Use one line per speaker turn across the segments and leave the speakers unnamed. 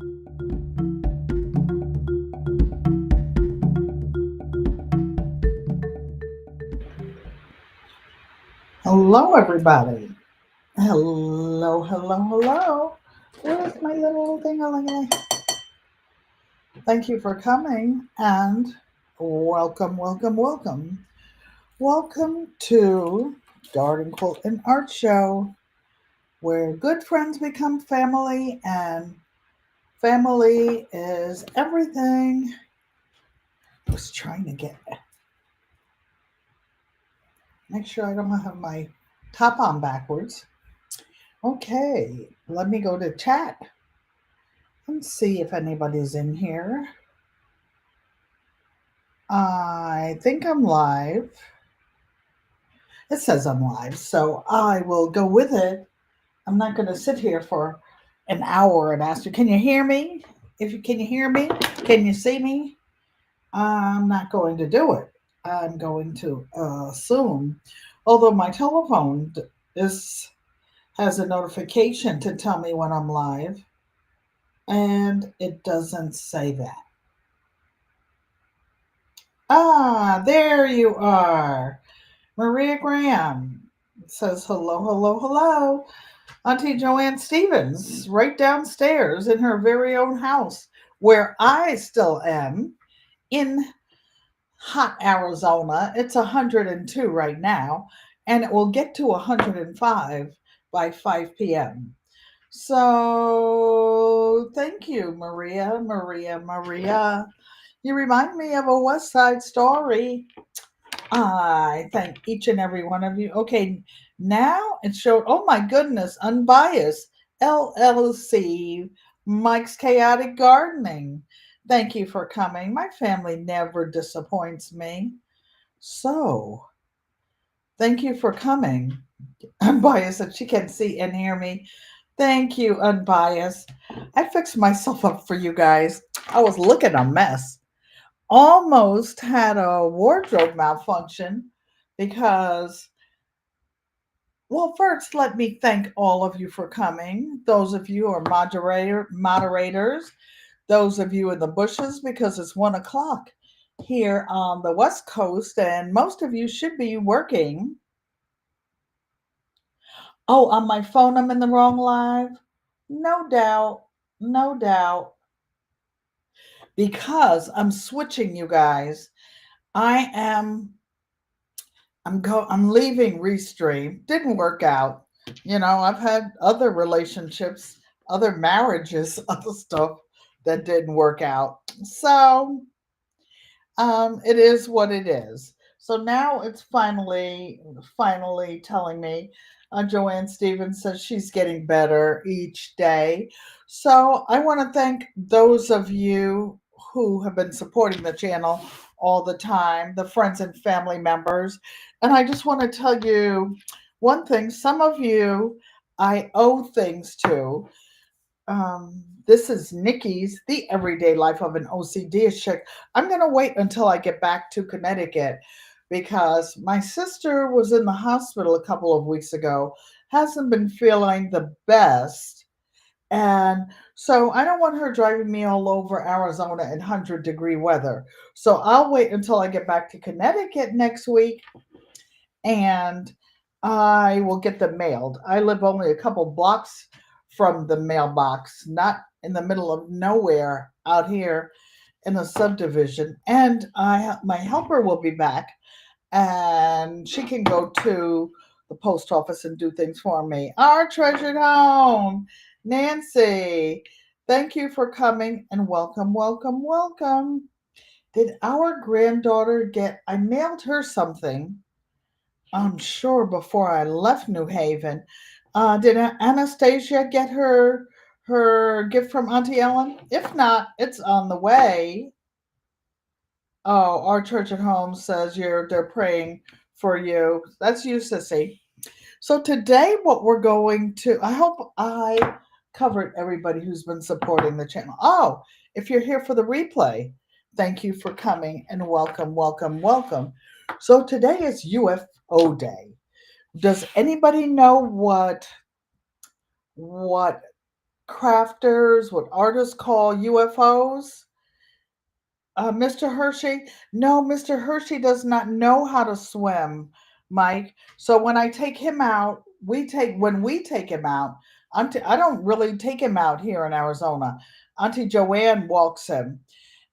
Hello, everybody. Hello, hello, hello. Where's my little thing? Thank you for coming and welcome, welcome, welcome. Welcome to Garden Quilt and Art Show, where good friends become family and family is everything. I was trying to make sure I don't have my top on backwards. Okay, let me go to chat and see if anybody's in here. I think I'm live. It says I'm live, so I will go with it. I'm not going to sit here for an hour and ask you, can you hear me? Can you hear me? Can you see me? I'm not going to do it. I'm going to assume, although my telephone has a notification to tell me when I'm live, and it doesn't say that. Ah, there you are. Maria Graham says hello, hello, hello. Auntie Joanne Stevens, right downstairs in her very own house, where I still am in hot Arizona. It's 102 right now, and it will get to 105 by 5 p.m. So thank you, Maria, Maria, Maria. You remind me of a West Side Story. I thank each and every one of you. Okay, now it showed, oh my goodness, unbiased LLC, Mike's Chaotic Gardening. Thank you for coming. My family never disappoints me. So, thank you for coming. Unbiased, that she can see and hear me. Thank you, Unbiased. I fixed myself up for you guys. I was looking a mess. Almost had a wardrobe malfunction because, well, first let me thank all of you for coming. Those of you who are moderators, those of you in the bushes, because it's 1 o'clock here on the West Coast, and most of you should be working. Oh, on my phone, I'm in the wrong live. No doubt, no doubt, because I'm switching, you guys. I am I'm leaving Restream. Didn't work out. I've had other relationships, other marriages, other stuff that didn't work out. So it is what it is. So now it's finally telling me. Joanne Stevens says she's getting better each day. So I want to thank those of you who have been supporting the channel all the time, the friends and family members. And I just want to tell you one thing. Some of you I owe things to. This is Nikki's The Everyday Life of an OCD Chick. I'm going to wait until I get back to Connecticut because my sister was in the hospital a couple of weeks ago, hasn't been feeling the best. And so I don't want her driving me all over Arizona in 100-degree weather. So I'll wait until I get back to Connecticut next week and I will get them mailed. I live only a couple blocks from the mailbox, not in the middle of nowhere out here in a subdivision. And my helper will be back and she can go to the post office and do things for me. Our treasured home, Nancy, thank you for coming and welcome, welcome, welcome. Did our granddaughter I mailed her something, I'm sure, before I left New Haven. Did Anastasia get her gift from Auntie Ellen? If not, it's on the way. Oh, our church at home says they're praying for you. That's you, Sissy. So today, what we're going to, I hope I covered everybody who's been supporting the channel. Oh, if you're here for the replay, thank you for coming and welcome, welcome, welcome. So today is UFO Day. Does anybody know what crafters, what artists call UFOs. Mr. Hershey, no, Mr. Hershey does not know how to swim, Mike. So when I take him out, when we take him out, I don't really take him out here in Arizona. Auntie Joanne walks him,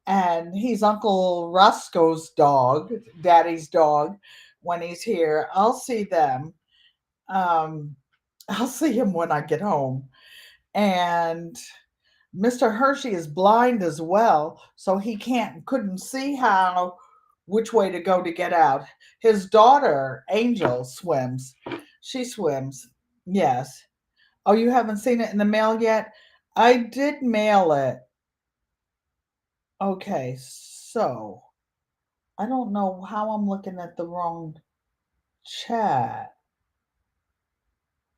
and he's Uncle Roscoe's dog, Daddy's dog. When he's here, I'll see them. Um, I'll see him when I get home, and Mr. Hershey is blind as well, so he couldn't see how which way to go to get out. His daughter, Angel, swims. She swims. Yes. Oh, you haven't seen it in the mail yet? I did mail it. Okay, so I don't know how I'm looking at the wrong chat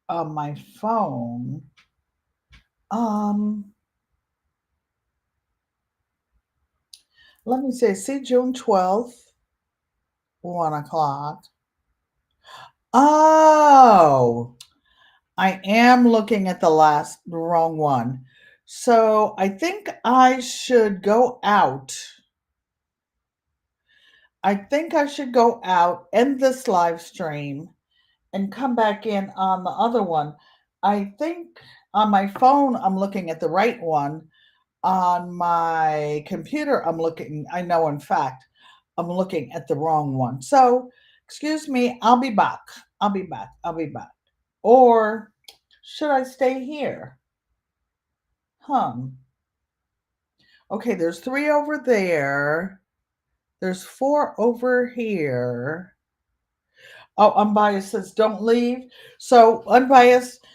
on my phone. Um, Let me see June 12th, 1 o'clock. Oh, I am looking at the wrong one. So I think I should go out. I think I should go out, end this live stream, and come back in on the other one. I think on my phone, I'm looking at the right one. On my computer, I know in fact, I'm looking at the wrong one. So, excuse me, I'll be back. I'll be back. I'll be back. Or should I stay here? Okay, there's 3 over there. There's 4 over here. Oh, Unbiased says don't leave. So, Unbiased,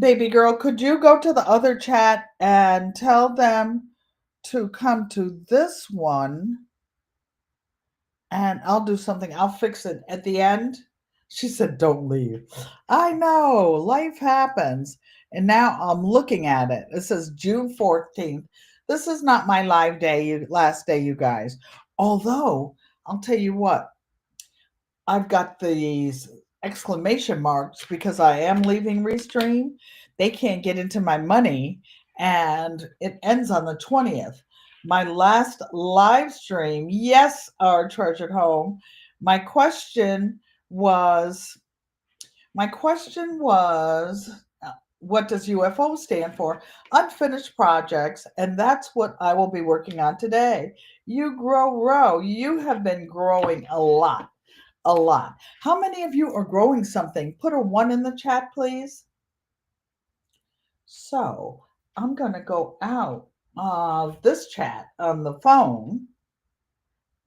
baby girl, could you go to the other chat and tell them to come to this one, and I'll do something. I'll fix it at the end. She said, don't leave. I know, life happens. And now I'm looking at it. It says June 14th. This is not my last day, you guys. Although, I'll tell you what, I've got these exclamation marks because I am leaving Restream. They can't get into my money, and it ends on the 20th. My last live stream, yes, our treasured home. My question was, my question was, what does UFO stand for? Unfinished projects, and that's what I will be working on today. You grow, row. You have been growing a lot. A lot. How many of you are growing something? Put a 1 in the chat, please. So I'm going to go out of this chat on the phone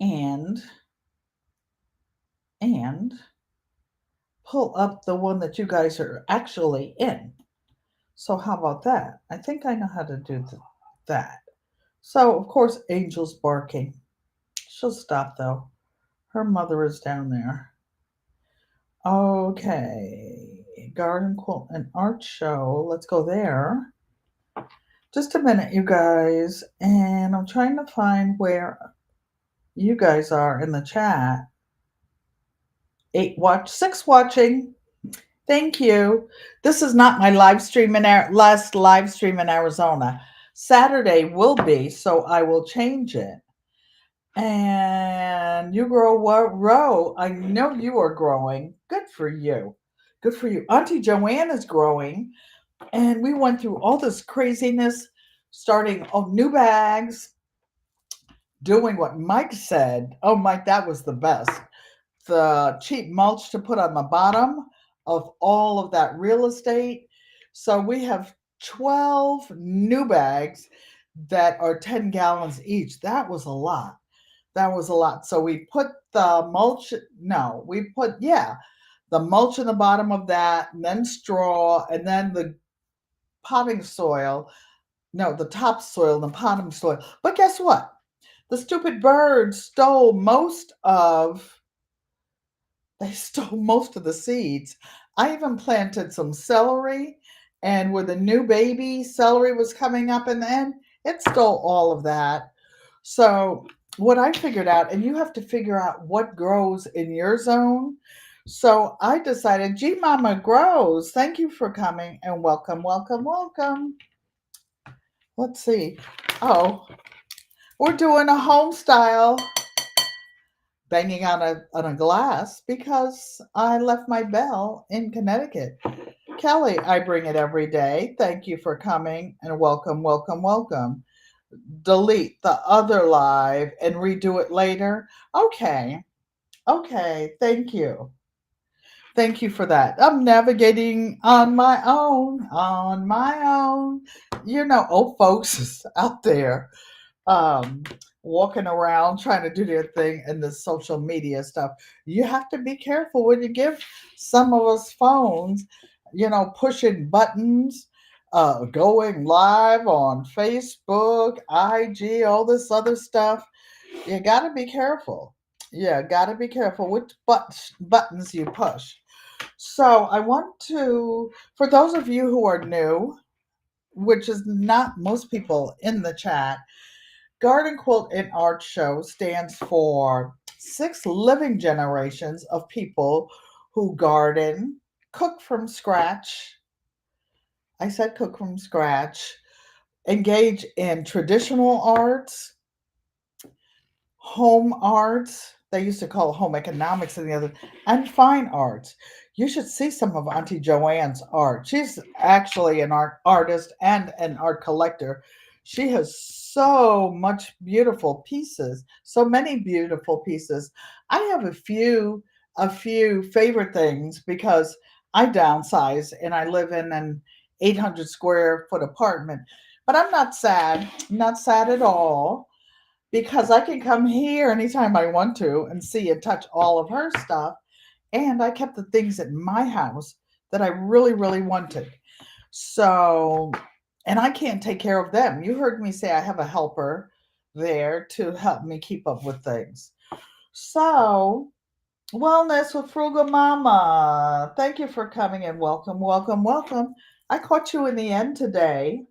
and pull up the one that you guys are actually in. So how about that? I think I know how to do that. So of course Angel's barking. She'll stop though. Her mother is down there. Okay, garden quilt and art show. Let's go there. Just a minute, you guys. And I'm trying to find where you guys are in the chat. 6 watching. Thank you. This is not my last live stream in Arizona. Saturday will be, so I will change it. And you grow row. I know you are growing. Good for you. Good for you. Auntie Joanne is growing. And we went through all this craziness, starting new bags, doing what Mike said. Oh, Mike, that was the best. The cheap mulch to put on the bottom of all of that real estate. So we have 12 new bags that are 10 gallons each. That was a lot. That was a lot. So we put the mulch, the mulch in the bottom of that, and then straw, and then the potting soil. No, the topsoil and the potting soil. But guess what? The stupid birds stole they stole most of the seeds. I even planted some celery, and where the new baby celery was coming up in the end, it stole all of that. So what I figured out, and you have to figure out what grows in your zone. So I decided G Mama grows. Thank you for coming and welcome, welcome, welcome. Let's see. Oh, we're doing a home style banging on a glass because I left my bell in Connecticut. Kelly, I bring it every day. Thank you for coming and welcome, welcome, welcome. Delete the other live and redo it later. Okay. Okay. Thank you. Thank you for that. I'm navigating on my own, on my own. Old folks out there um, walking around trying to do their thing in the social media stuff. You have to be careful when you give some of us phones, pushing buttons, going live on Facebook, IG, all this other stuff. You got to be careful. Yeah, got to be careful which buttons you push. So I want to, for those of you who are new, which is not most people in the chat, Garden Quilt and Art Show stands for 6 living generations of people who garden, cook from scratch. I said cook from scratch, engage in traditional arts, home arts. They used to call it home economics and the other, and fine arts. You should see some of Auntie Joanne's art. She's actually an artist and an art collector. She has so much beautiful pieces, so many beautiful pieces. I have a few favorite things because I downsize and I live in an 800 square foot apartment. But I'm not sad. I'm not sad at all because I can come here anytime I want to and see and touch all of her stuff. And I kept the things at my house that I really, really wanted. So, and I can't take care of them. You heard me say I have a helper there to help me keep up with things. So, Wellness with Frugal Mama. Thank you for coming and welcome, welcome, welcome. I caught you in the end today.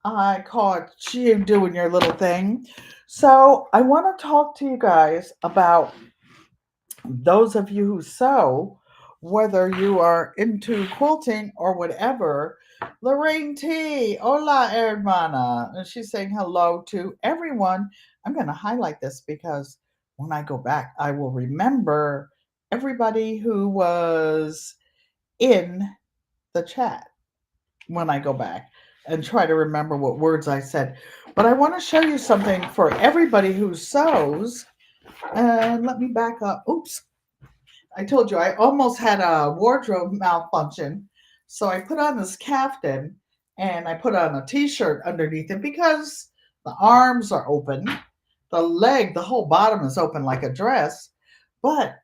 I caught you doing your little thing. So, I want to talk to you guys about those of you who sew, whether you are into quilting or whatever. Lorraine T, hola hermana. And she's saying hello to everyone. I'm going to highlight this because when I go back, I will remember everybody who was in the chat when I go back and try to remember what words I said. But I want to show you something for everybody who sews. And let me back up. Oops. I told you I almost had a wardrobe malfunction. So I put on this caftan and I put on a t-shirt underneath it because the arms are open. The whole bottom is open like a dress. But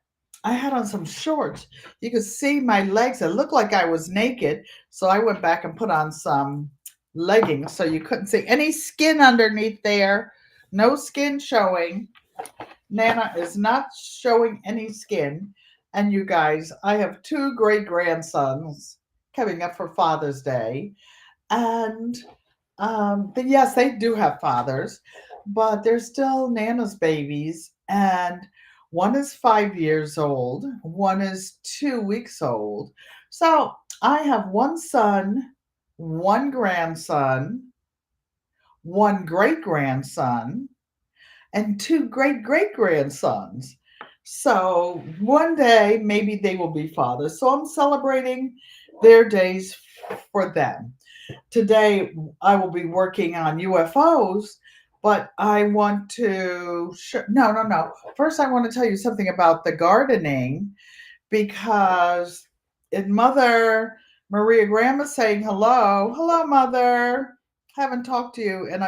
I had on some shorts. You could see my legs. It looked like I was naked. So I went back and put on some leggings so you couldn't see any skin underneath there. No skin showing. Nana is not showing any skin. And you guys, I have two great grandsons coming up for Father's Day. And yes, they do have fathers, but they're still Nana's babies. And one is 5 years old, one is 2 weeks old. So I have one son, one grandson, one great grandson, and two great great grandsons. So one day, maybe they will be fathers. So I'm celebrating their days for them. Today, I will be working on UFOs, but I want to. No, no, no. First, I want to tell you something about the gardening because in Mother Maria Grandma's saying hello. Hello, Mother. Haven't talked to you in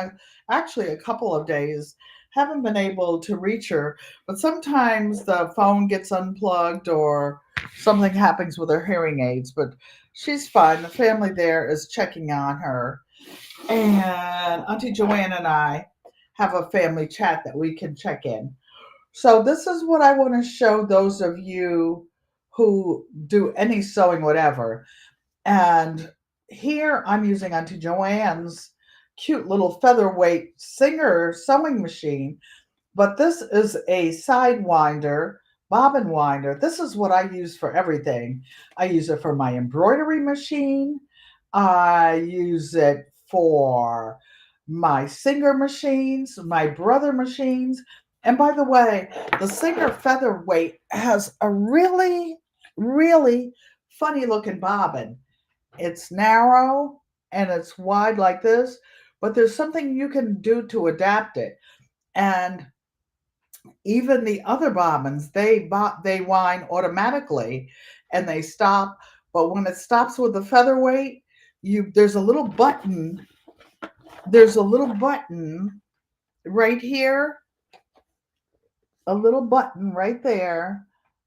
actually a couple of days. Haven't been able to reach her, but sometimes the phone gets unplugged or something happens with her hearing aids. But she's fine. The family there is checking on her. And Auntie Joanne and I have a family chat that we can check in. So this is what I want to show those of you who do any sewing, whatever. And here I'm using Auntie Joanne's cute little featherweight Singer sewing machine. But this is a side winder, bobbin winder. This is what I use for everything. I use it for my embroidery machine. I use it for my Singer machines, my brother machines. And by the way, the Singer featherweight has a really, really funny looking bobbin. It's narrow and it's wide like this, but there's something you can do to adapt it. And even the other bobbins, they wind automatically and they stop. But when it stops with the featherweight, you there's a little button right here, a little button right there,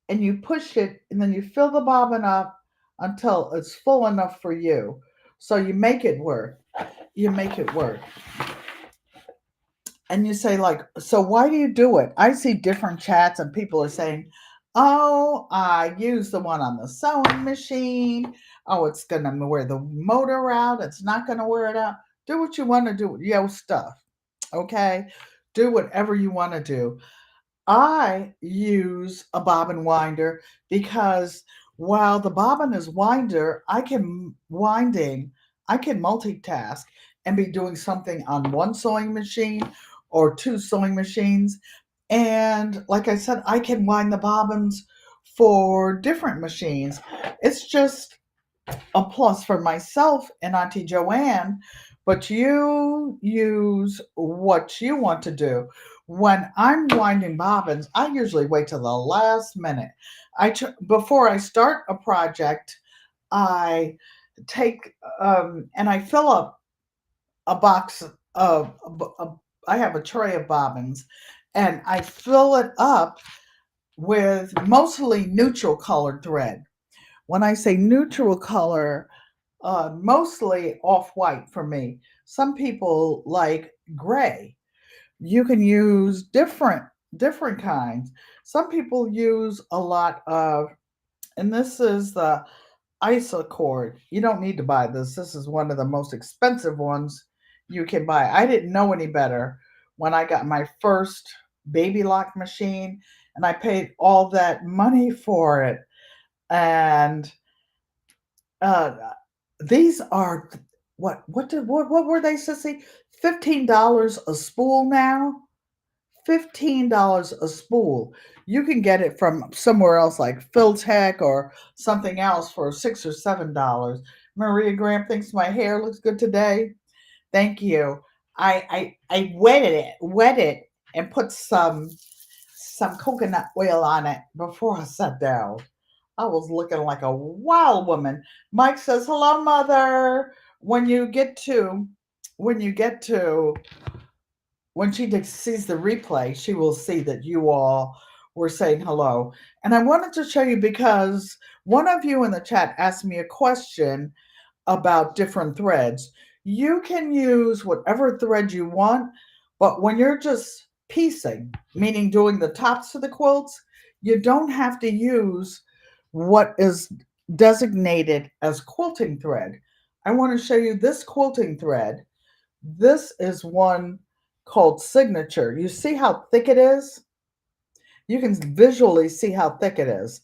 and you push it, and then you fill the bobbin up until it's full enough for you. So you make it work. You make it work. And you say, like, so why do you do it? I see different chats and people are saying, oh, I use the one on the sewing machine. Oh, it's going to wear the motor out. It's not going to wear it out. Do what you want to do with your stuff. Okay. Do whatever you want to do. I use a bobbin winder because while the bobbin is winder, I can multitask and be doing something on one sewing machine or two sewing machines. And like I said, I can wind the bobbins for different machines. It's just a plus for myself and Auntie Joanne, but you use what you want to do. When I'm winding bobbins, I usually wait till the last minute. Before I start a project, I take and I fill up a box of. I have a tray of bobbins, and I fill it up with mostly neutral colored thread. When I say neutral color, mostly off white for me. Some people like gray. You can use different kinds. Some people use a lot of, and this is the Isocord. You don't need to buy this. This is one of the most expensive ones you can buy. I didn't know any better when I got my first baby lock machine, and I paid all that money for it. And uh, these are what were they, Sissy? $15 a spool now. $15 a spool. You can get it from somewhere else like Philtech or something else for $6 or $7. Maria Graham thinks my hair looks good today. Thank you. I wet it, and put some coconut oil on it before I sat down. I was looking like a wild woman. Mike says, "Hello, mother." When you get to, when you get to, when sees the replay, she will see that you all were saying hello. And I wanted to show you because one of you in the chat asked me a question about different threads. You can use whatever thread you want, but when you're just piecing, meaning doing the tops to the quilts, you don't have to use what is designated as quilting thread. I want to show you this quilting thread. This is one called Signature. You see how thick it is? You can visually see how thick it is.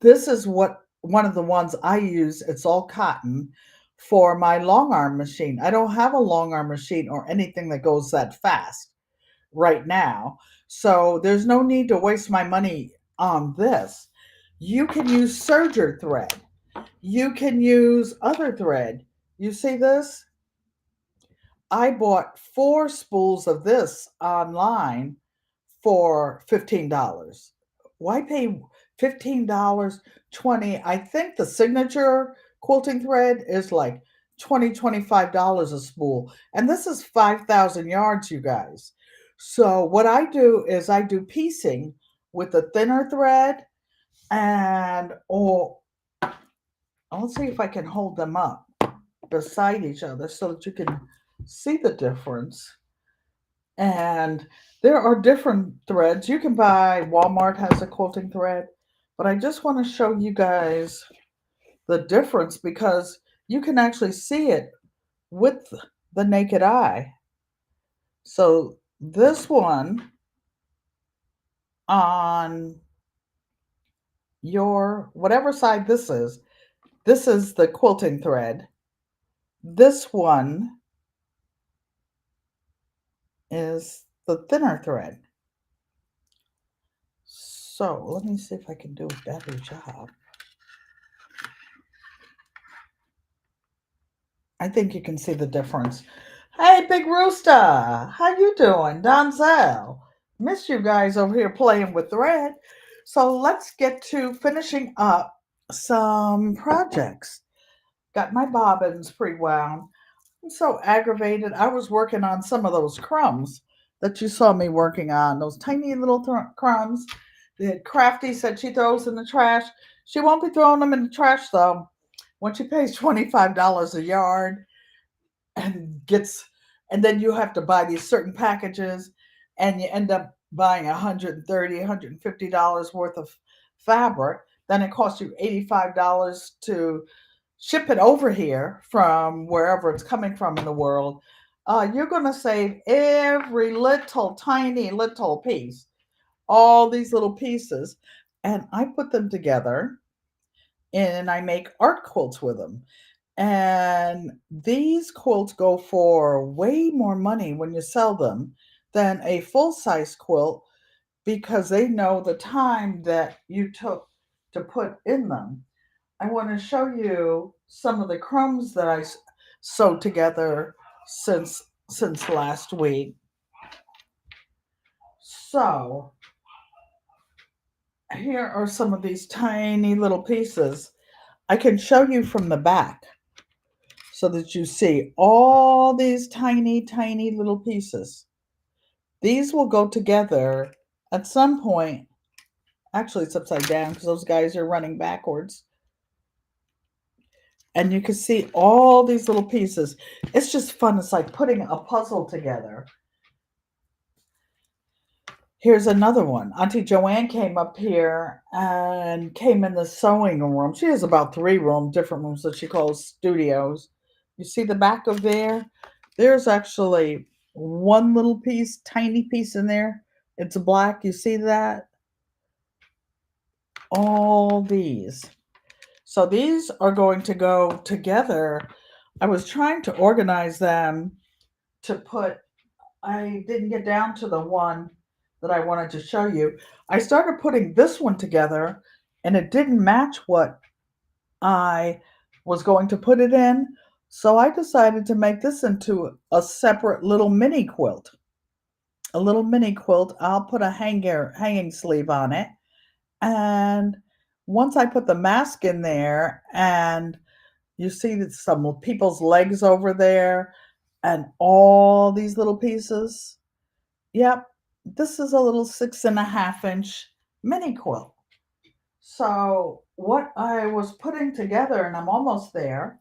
This is what one of the ones I use. It's all cotton for my long arm machine. I don't have a long arm machine or anything that goes that fast right now. So there's no need to waste my money on this. You can use serger thread. You can use other thread. You see this? I bought 4 spools of this online for $15. Why pay $15, 20? I think the signature quilting thread is like 20, $25 a spool. And this is 5,000 yards, you guys. So what I do is I do piecing with the thinner thread and or let's see if I can hold them up beside each other so that you can see the difference. And there are different threads. You can buy, Walmart has a quilting thread, but I just want to show you guys the difference because you can actually see it with the naked eye. So this one on your, whatever side this is the quilting thread. This one is the thinner thread. So let me see if I can do a better job. I think you can see the difference. Hey, Big Rooster, how you doing? Donzel. Miss you guys over here playing with thread. So let's get to finishing up some projects. Got my bobbins pre-wound. I'm so aggravated. I was working on some of those crumbs that you saw me working on, those tiny little crumbs that Crafty said she throws in the trash. She won't be throwing them in the trash though. When she pays $25 a yard and gets, and then you have to buy these certain packages and you end up buying $130, $150 worth of fabric, then it costs you $85 to ship it over here from wherever it's coming from in the world. You're going to save every little tiny little piece, all these little pieces, and I put them together and I make art quilts with them. And these quilts go for way more money when you sell them than a full size quilt because they know the time that you took to put in them. I want to show you some of the crumbs that I sewed together since last week. So here are some of these tiny little pieces. I can show you from the back so that you see all these tiny, tiny little pieces. These will go together at some point. Actually, it's upside down because those guys are running backwards. And you can see all these little pieces. It's just fun. It's like putting a puzzle together. Here's another one. Auntie Joanne came up here and came in the sewing room. She has about 3 different rooms that she calls studios. You see the back of there? There's actually one little piece, tiny piece in there. It's black. You see that? All these. So these are going to go together. I was trying to organize them to put, I didn't get down to the one that I wanted to show you. I started putting this one together and it didn't match what I was going to put it in. So I decided to make this into a separate little mini quilt. A little mini quilt. I'll put a hanging sleeve on it. And once I put the mask in there and you see that some people's legs over there and all these little pieces. Yep, this is a little 6.5-inch mini quilt. So what I was putting together, and I'm almost there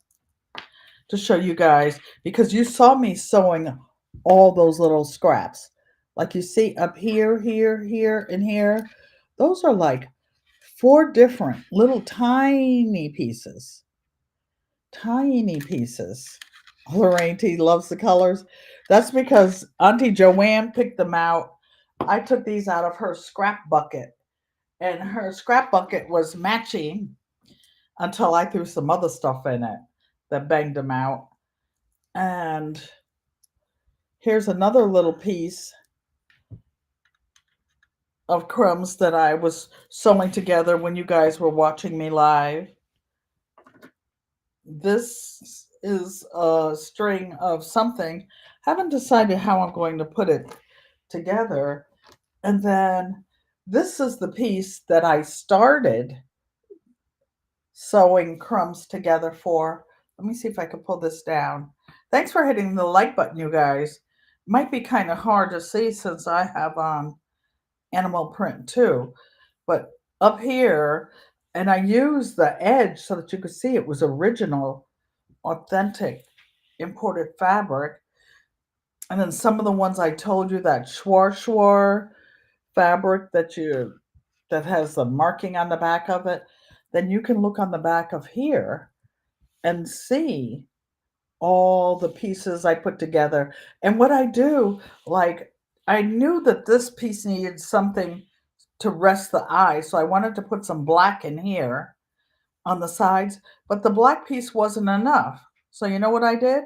to show you guys, because you saw me sewing all those little scraps. Like you see up here, here, here, and here. Those are like 4 different little tiny pieces. Tiny pieces. Lorraine T loves the colors. That's because Auntie Joanne picked them out. I took these out of her scrap bucket, and her scrap bucket was matching until I threw some other stuff in it that banged them out. And here's another little piece of crumbs that I was sewing together when you guys were watching me live. This is a string of something. Haven't decided how I'm going to put it together. And then this is the piece that I started sewing crumbs together for. Let me see if I can pull this down. Thanks for hitting the like button, you guys. Might be kind of hard to see since I have animal print too. But up here, and I used the edge so that you could see it was original, authentic, imported fabric. And then some of the ones I told you, that Schwar fabric that has the marking on the back of it, then you can look on the back of here and see all the pieces I put together. And what I do, like, I knew that this piece needed something to rest the eye, so I wanted to put some black in here on the sides, but the black piece wasn't enough. So you know what I did?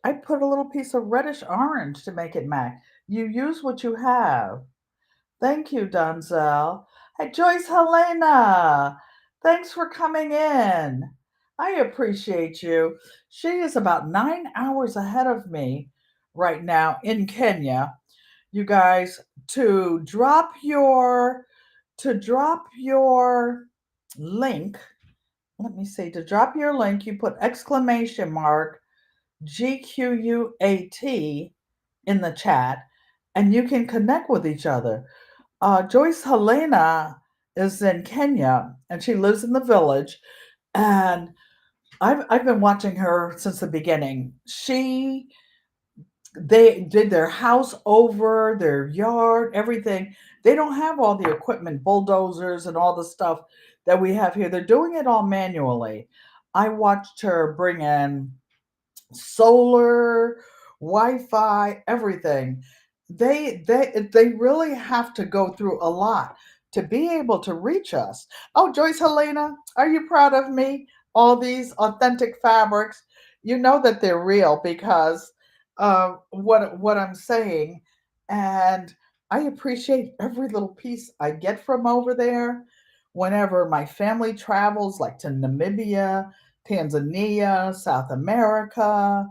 I put a little piece of reddish orange to make it matte. You use what you have. Thank you, Donzel. Hey, Joyce Helena. Thanks for coming in. I appreciate you. She is about 9 hours ahead of me right now in Kenya. You guys, to drop your link. Let me see. To drop your link, you put exclamation mark GQUAT in the chat, and you can connect with each other. Joyce Helena is in Kenya, and she lives in the village. And I've been watching her since the beginning. They did their house over, their yard, everything. They don't have all the equipment, bulldozers, and all the stuff that we have here. They're doing it all manually. I watched her bring in solar, Wi-Fi, everything. They really have to go through a lot to be able to reach us. Oh, Joyce Helena, are you proud of me? All these authentic fabrics, you know that they're real because of what I'm saying, and I appreciate every little piece I get from over there. Whenever my family travels, like to Namibia, Tanzania, South America,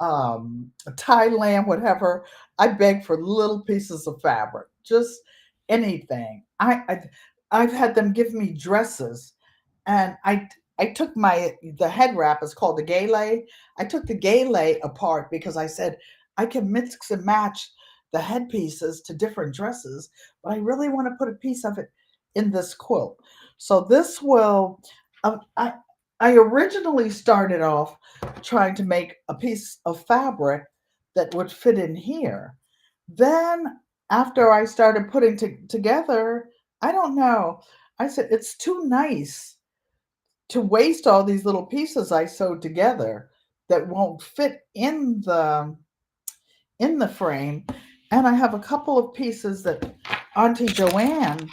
Thailand, whatever. I beg for little pieces of fabric, just anything. I've had them give me dresses, and I took the head wrap is called the gale. I took the gale apart because I said I can mix and match the headpieces to different dresses, but I really want to put a piece of it in this quilt. So this will. I originally started off trying to make a piece of fabric that would fit in here. Then, after I started putting together, I don't know. I said it's too nice to waste all these little pieces I sewed together that won't fit in the frame. And I have a couple of pieces that Auntie Joanne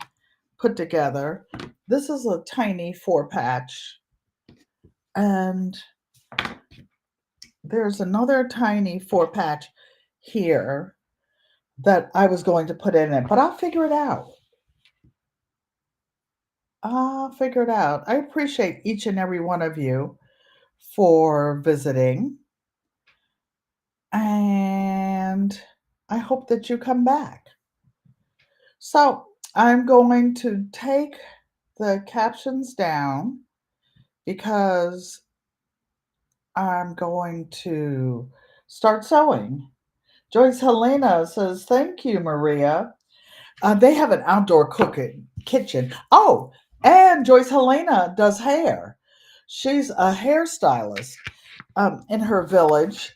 put together. This is a tiny 4 patch, and there's another tiny 4 patch here that I was going to put in it, but I'll figure it out. I'll figure it out. I appreciate each and every one of you for visiting, and I hope that you come back. So I'm going to take the captions down because I'm going to start sewing. Joyce Helena says, "Thank you, Maria." They have an outdoor cooking kitchen. Oh, and Joyce Helena does hair. She's a hairstylist in her village,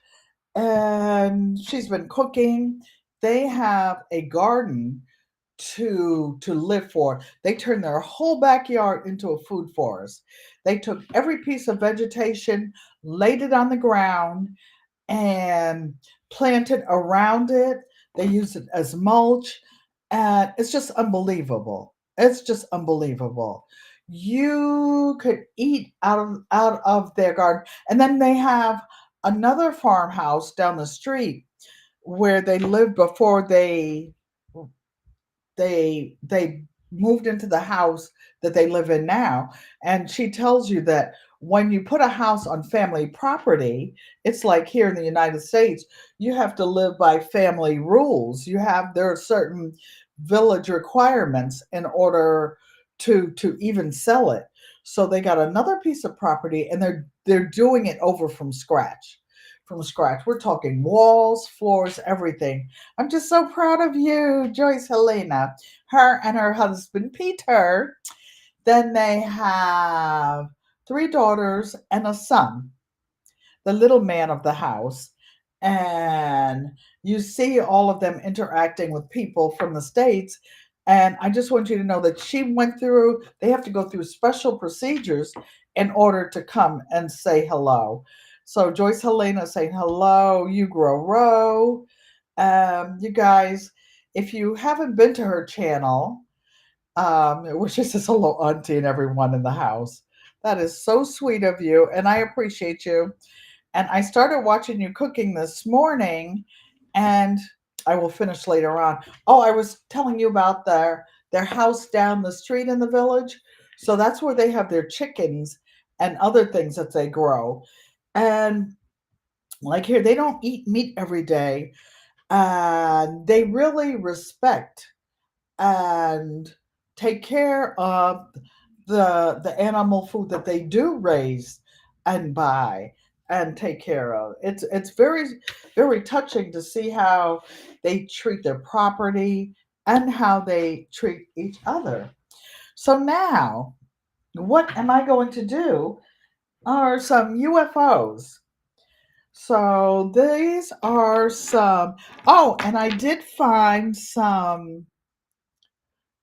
and she's been cooking. They have a garden to live for. They turned their whole backyard into a food forest. They took every piece of vegetation, laid it on the ground, and planted around it. They use it as mulch, and it's just unbelievable. It's just unbelievable. You could eat out of their garden, and then they have another farmhouse down the street where they lived before they moved into the house that they live in now. And she tells you that when you put a house on family property, it's like here in the United States, you have to live by family rules. There are certain village requirements in order to even sell it. So they got another piece of property, and they're doing it over from scratch. From scratch. We're talking walls, floors, everything. I'm just so proud of you, Joyce Helena. Her and her husband, Peter. Then they have 3 daughters and a son, the little man of the house. And you see all of them interacting with people from the States. And I just want you to know that they have to go through special procedures in order to come and say hello. So Joyce Helena saying hello, you grow row. You guys, if you haven't been to her channel, which is just hello auntie and everyone in the house, that is so sweet of you, and I appreciate you. And I started watching you cooking this morning, and I will finish later on. Oh, I was telling you about their house down the street in the village. So that's where they have their chickens and other things that they grow. And like here, they don't eat meat every day. They really respect and take care of the animal food that they do raise and buy and take care of. It's very touching to see how they treat their property and how they treat each other. So now, what am I going to do are some UFOs. So these are some. Oh, and I did find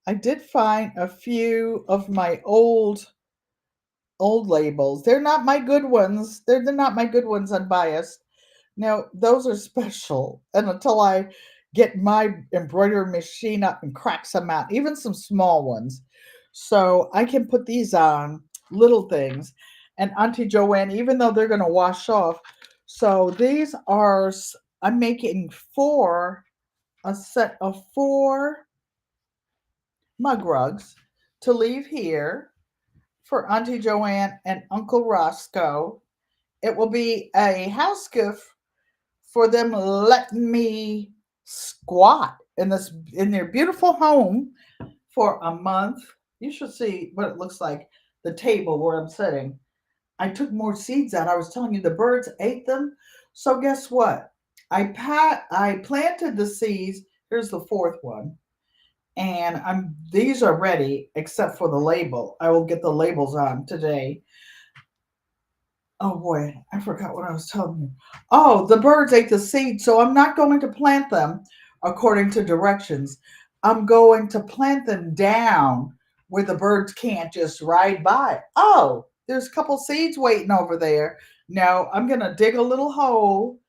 a few of my old labels. They're not my good ones. They're not my good ones unbiased. No, those are special. And until I get my embroidery machine up and crack some out, even some small ones. So I can put these on, little things. And Auntie Joanne, even though they're going to wash off. So these are, I'm making a set of four mug rugs to leave here for Auntie Joanne and Uncle Roscoe. It will be a house gift for them letting me squat in their beautiful home for a month. You should see what it looks like, the table where I'm sitting. I took more seeds out. I was telling you the birds ate them. So guess what? I planted the seeds. Here's the fourth one. And I'm these are ready except for the label. I will get the labels on today. Oh boy, I forgot what I was telling you. Oh, the birds ate the seeds, so I'm not going to plant them according to directions. I'm going to plant them down where the birds can't just ride by. Oh, there's a couple seeds waiting over there. No, I'm going to dig a little hole,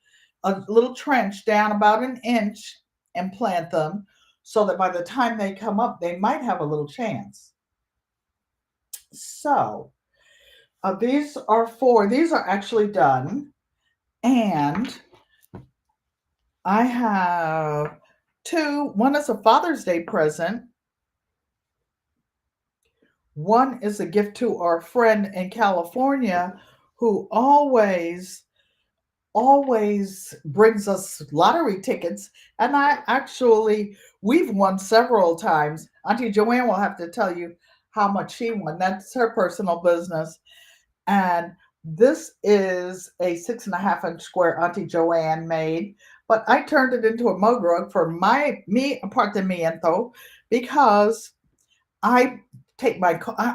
a little trench down about an inch and plant them so that by the time they come up, they might have a little chance. So, these are four. These are actually done. And I have two. One is a Father's Day present. One is a gift to our friend in California who always brings us lottery tickets. And we've won several times. Auntie Joanne will have to tell you how much she won. That's her personal business. And this is a 6.5 inch square Auntie Joanne made, but I turned it into a mug rug for me apartamiento because I take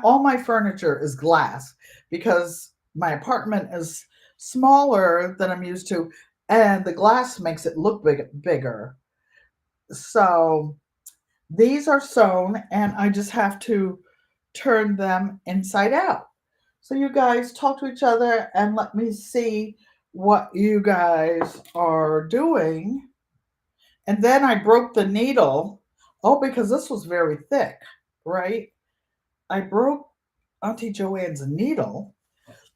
all my furniture is glass because my apartment is smaller than I'm used to, and the glass makes it look bigger. So these are sewn, and I just have to turn them inside out. So you guys talk to each other and let me see what you guys are doing. And then I broke the needle. Oh, because this was very thick, right? I broke Auntie Joanne's needle.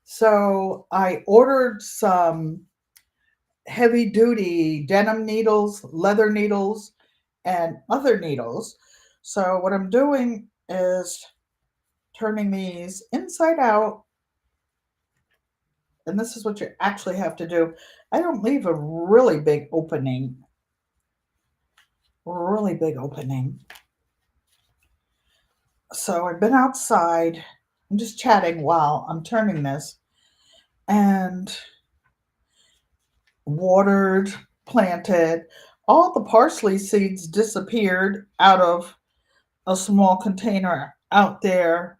So I ordered some heavy duty denim needles, leather needles, and other needles. So what I'm doing is turning these inside out, and this is what you actually have to do. I don't leave a really big opening. So I've been outside. I'm just chatting while I'm turning this and watered, planted. All the parsley seeds disappeared out of a small container out there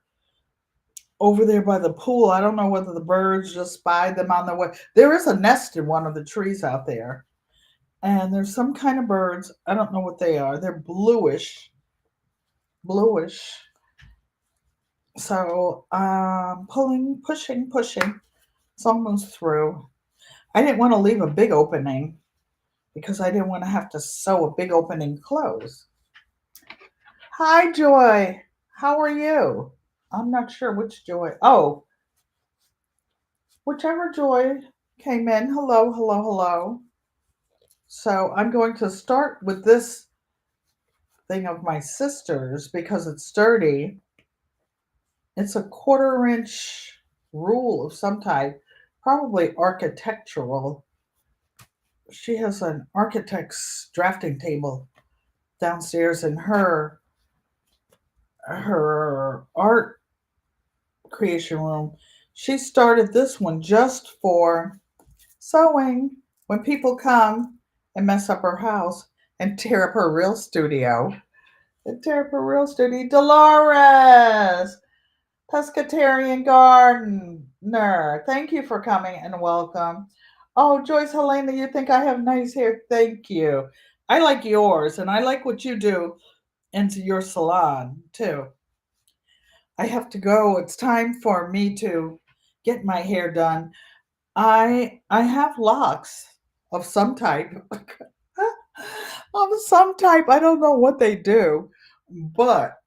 over there by the pool. I don't know whether the birds just spied them on their way. There is a nest in one of the trees out there. And there's some kind of birds. I don't know what they are. They're bluish. So pulling, pushing. It's almost through. I didn't want to leave a big opening because I didn't want to have to sew a big opening close. Hi, Joy. How are you? I'm not sure which Joy. Oh, whichever Joy. came in. Hello, hello, hello. So I'm going to start with this thing of my sister's because it's sturdy. It's a 1/4 inch rule of some type, probably architectural. She has an architect's drafting table downstairs in her art creation room. She started this one just for sewing when people come and mess up her house and tear up her real studio. And tear up her real studio. Dolores, pescatarian gardener. Thank you for coming and welcome. Oh, Joyce Helena, you think I have nice hair? Thank you. I like yours, and I like what you do into your salon too. I have to go. It's time for me to get my hair done. I have locks of some type. Of some type. I don't know what they do, but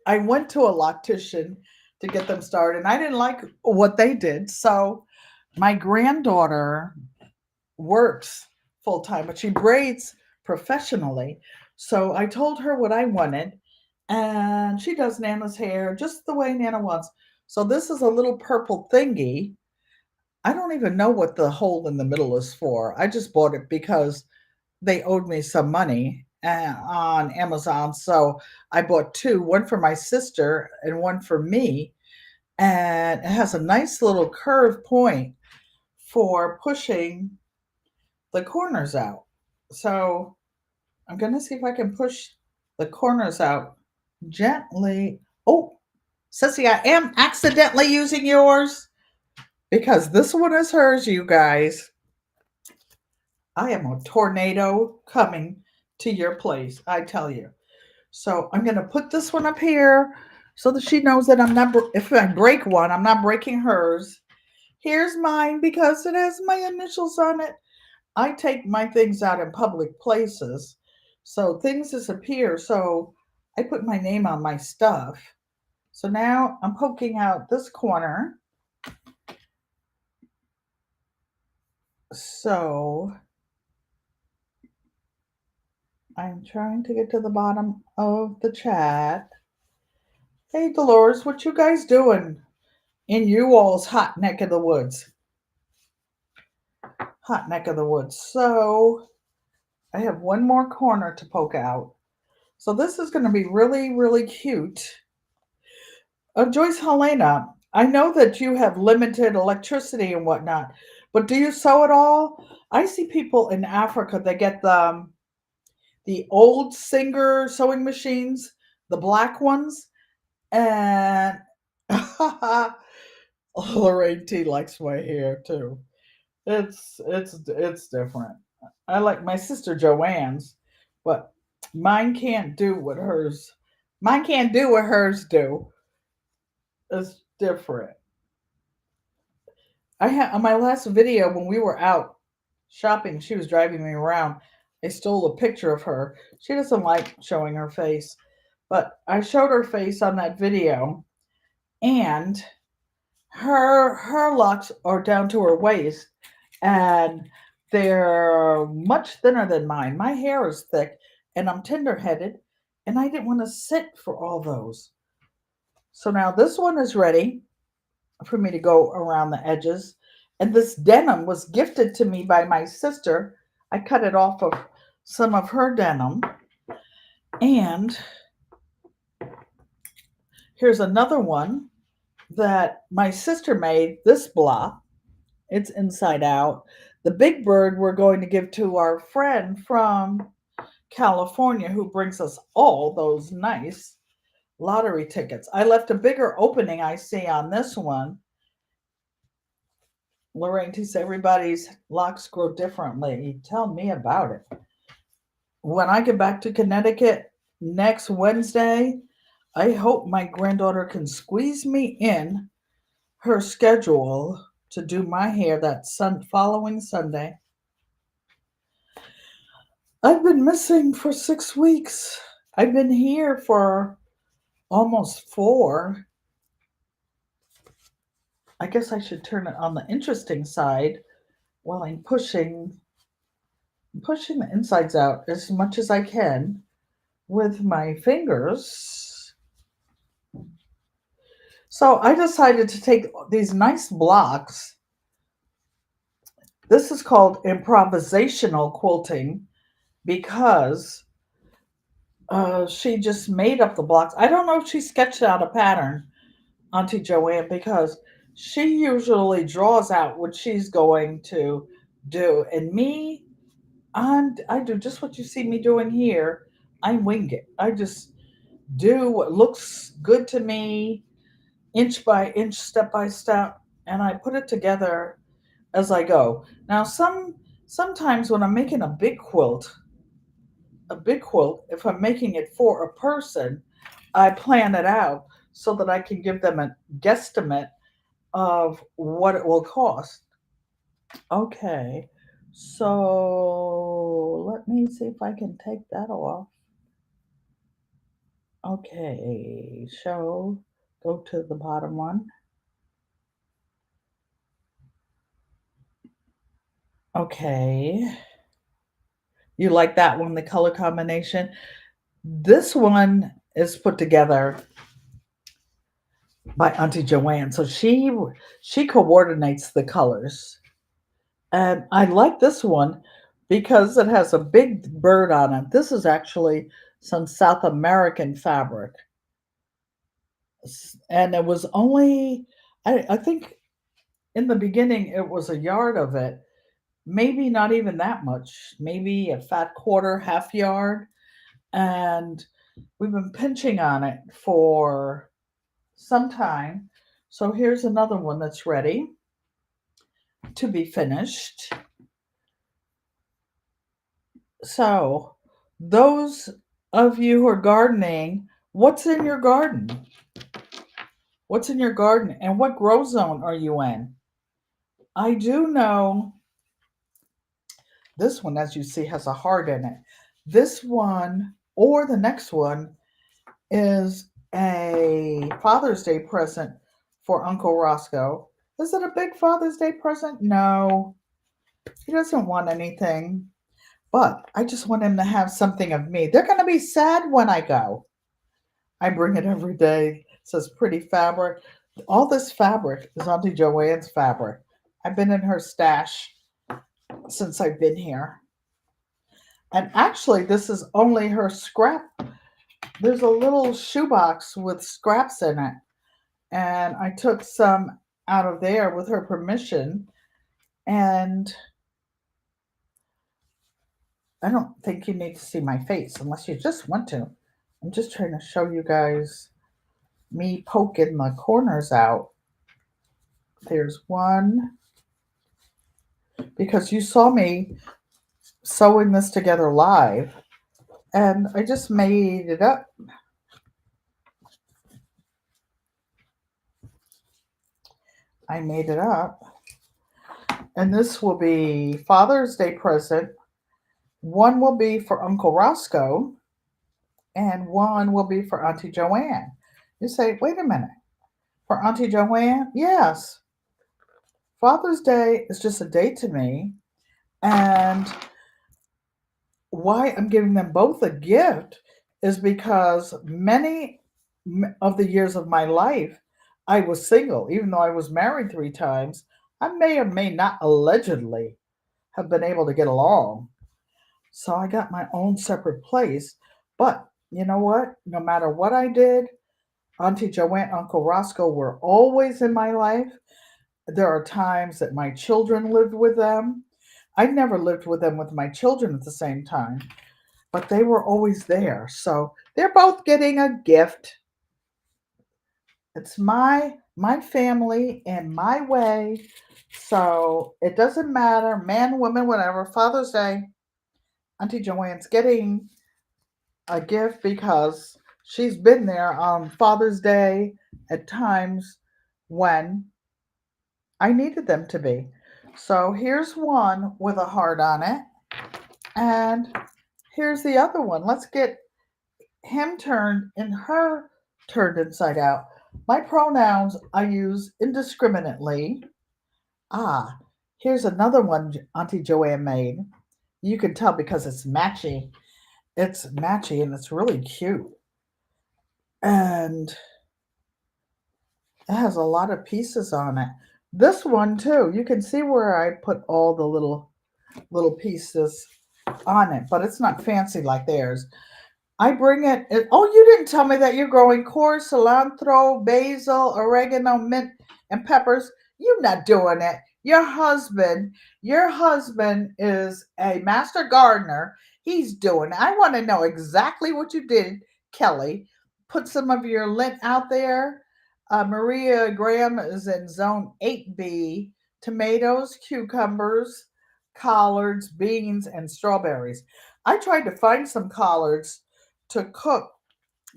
I went to a loctician to get them started, and I didn't like what they did. So my granddaughter works full time, but she braids professionally. So I told her what I wanted, and she does Nana's hair just the way Nana wants. So this is a little purple thingy. I don't even know what the hole in the middle is for. I just bought it because they owed me some money on Amazon. So I bought two, one for my sister and one for me. And it has a nice little curve point for pushing the corners out. So I'm going to see if I can push the corners out gently. Oh, Sissy, I am accidentally using yours because this one is hers, you guys. I am a tornado coming to your place, I tell you. So I'm going to put this one up here so that she knows that I'm not, if I break one, I'm not breaking hers. Here's mine because it has my initials on it. I take my things out in public places, so things disappear. So I put my name on my stuff. So now I'm poking out this corner. So I'm trying to get to the bottom of the chat. Hey Dolores, what you guys doing in you all's hot neck of the woods? Hot neck of the woods. So I have one more corner to poke out. So this is going to be really, really cute. Joyce Helena, I know that you have limited electricity and whatnot, but do you sew at all? I see people in Africa that get the old Singer sewing machines, the black ones, and Lorraine T likes my hair too. It's different. I like my sister Joanne's, but mine can't do what hers. Mine can't do what hers do. It's different. I had on my last video when we were out shopping, she was driving me around. I stole a picture of her. She doesn't like showing her face, but I showed her face on that video, and her locks are down to her waist, and they're much thinner than mine. My hair is thick, and I'm tender-headed, and I didn't want to sit for all those. So now this one is ready for me to go around the edges. And this denim was gifted to me by my sister. I cut it off of some of her denim. And here's another one that my sister made, this block. It's inside out. The big bird we're going to give to our friend from California who brings us all those nice lottery tickets. I left a bigger opening I see on this one. Lorraine says everybody's locks grow differently. Tell me about it. When I get back to Connecticut next Wednesday, I hope my granddaughter can squeeze me in her schedule to do my hair that following Sunday. I've been missing for 6 weeks. I've been here for almost 4. I guess I should turn it on the interesting side while I'm pushing the insides out as much as I can with my fingers. So I decided to take these nice blocks. This is called improvisational quilting because she just made up the blocks. I don't know if she sketched out a pattern, Auntie Joanne, because she usually draws out what she's going to do. And me, I do just what you see me doing here. I wing it. I just do what looks good to me, inch by inch, step by step, and I put it together as I go. Now, sometimes when I'm making a big quilt, if I'm making it for a person, I plan it out so that I can give them a guesstimate of what it will cost. Okay, so let me see if I can take that off. Okay, show, go to the bottom one. Okay, you like that one, the color combination? This one is put together by Auntie Joanne, so she coordinates the colors. And I like this one because it has a big bird on it. This is actually some South American fabric. And it was only, I think in the beginning it was a yard of it, maybe not even that much, maybe a fat quarter, half yard. And we've been pinching on it for some time. So here's another one that's ready to be finished. So, those of you who are gardening, what's in your garden? What's in your garden and what grow zone are you in? I do know this one, as you see, has a heart in it. This one or the next one is a Father's Day present for Uncle Roscoe. Is it a big Father's Day present? No, he doesn't want anything, but I just want him to have something of me. They're going to be sad when I go. I bring it every day. It says pretty fabric. All this fabric is Auntie Joanne's fabric. I've been in her stash since I've been here. And actually, this is only her scrap. There's a little shoebox with scraps in it. And I took some out of there with her permission. And I don't think you need to see my face unless you just want to. I'm just trying to show you guys me poking the corners out. There's one, because you saw me sewing this together live, and I just made it up. I made it up, and this will be Father's Day present. One will be for Uncle Roscoe, and one will be for Auntie Joanne. You say, wait a minute, for Auntie Joanne? Yes. Father's Day is just a day to me, and why I'm giving them both a gift is because many of the years of my life, I was single. Even though I was married 3 times, I may or may not allegedly have been able to get along. So I got my own separate place. But you know what? No matter what I did, Auntie Joanne, Uncle Roscoe were always in my life. There are times that my children lived with them. I never lived with them with my children at the same time, but they were always there. So they're both getting a gift. It's my family and my way. So it doesn't matter, man, woman, whatever. Father's Day, Auntie Joanne's getting a gift because she's been there on Father's Day at times when I needed them to be. So here's one with a heart on it. And here's the other one. Let's get him turned and her turned inside out. My pronouns I use indiscriminately. Ah, here's another one Auntie Joanne made. You can tell because it's matchy. It's matchy and it's really cute. And it has a lot of pieces on it. This one too, you can see where I put all the little pieces on it, but it's not fancy like theirs. I bring oh, you didn't tell me that you're growing core, cilantro, basil, oregano, mint, and peppers. You're not doing it. Your husband is a master gardener. He's doing it. I want to know exactly what you did, Kelly. Put some of your lint out there. Maria Graham is in zone 8B. Tomatoes, cucumbers, collards, beans, and strawberries. I tried to find some collards to cook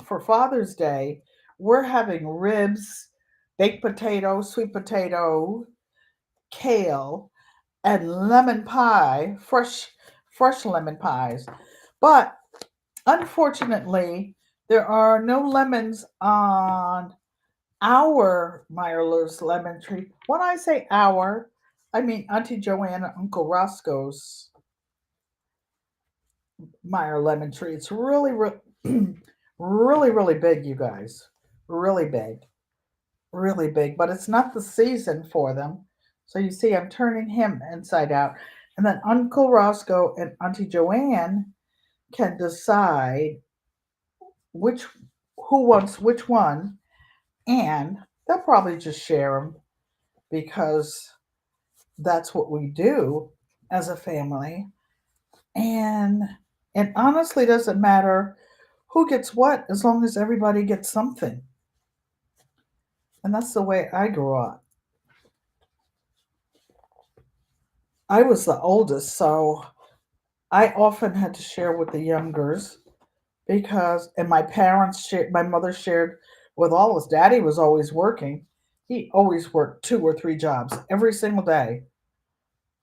for Father's Day. We're having ribs, baked potato, sweet potato, kale, and lemon pie, fresh lemon pies. But unfortunately, there are no lemons on our Meyerler's lemon tree. When I say our, I mean Auntie Joanne and Uncle Roscoe's Meyer lemon tree. It's really, really big, you guys. Really big, really big. But it's not the season for them. So you see, I'm turning him inside out. And then Uncle Roscoe and Auntie Joanne can decide which who wants which one, and they'll probably just share them because that's what we do as a family. And it honestly doesn't matter who gets what as long as everybody gets something. And that's the way I grew up. I was the oldest, so I often had to share with the youngers because, and my parents shared, my mother shared with all us. Daddy was always working. He always worked 2 or 3 jobs every single day.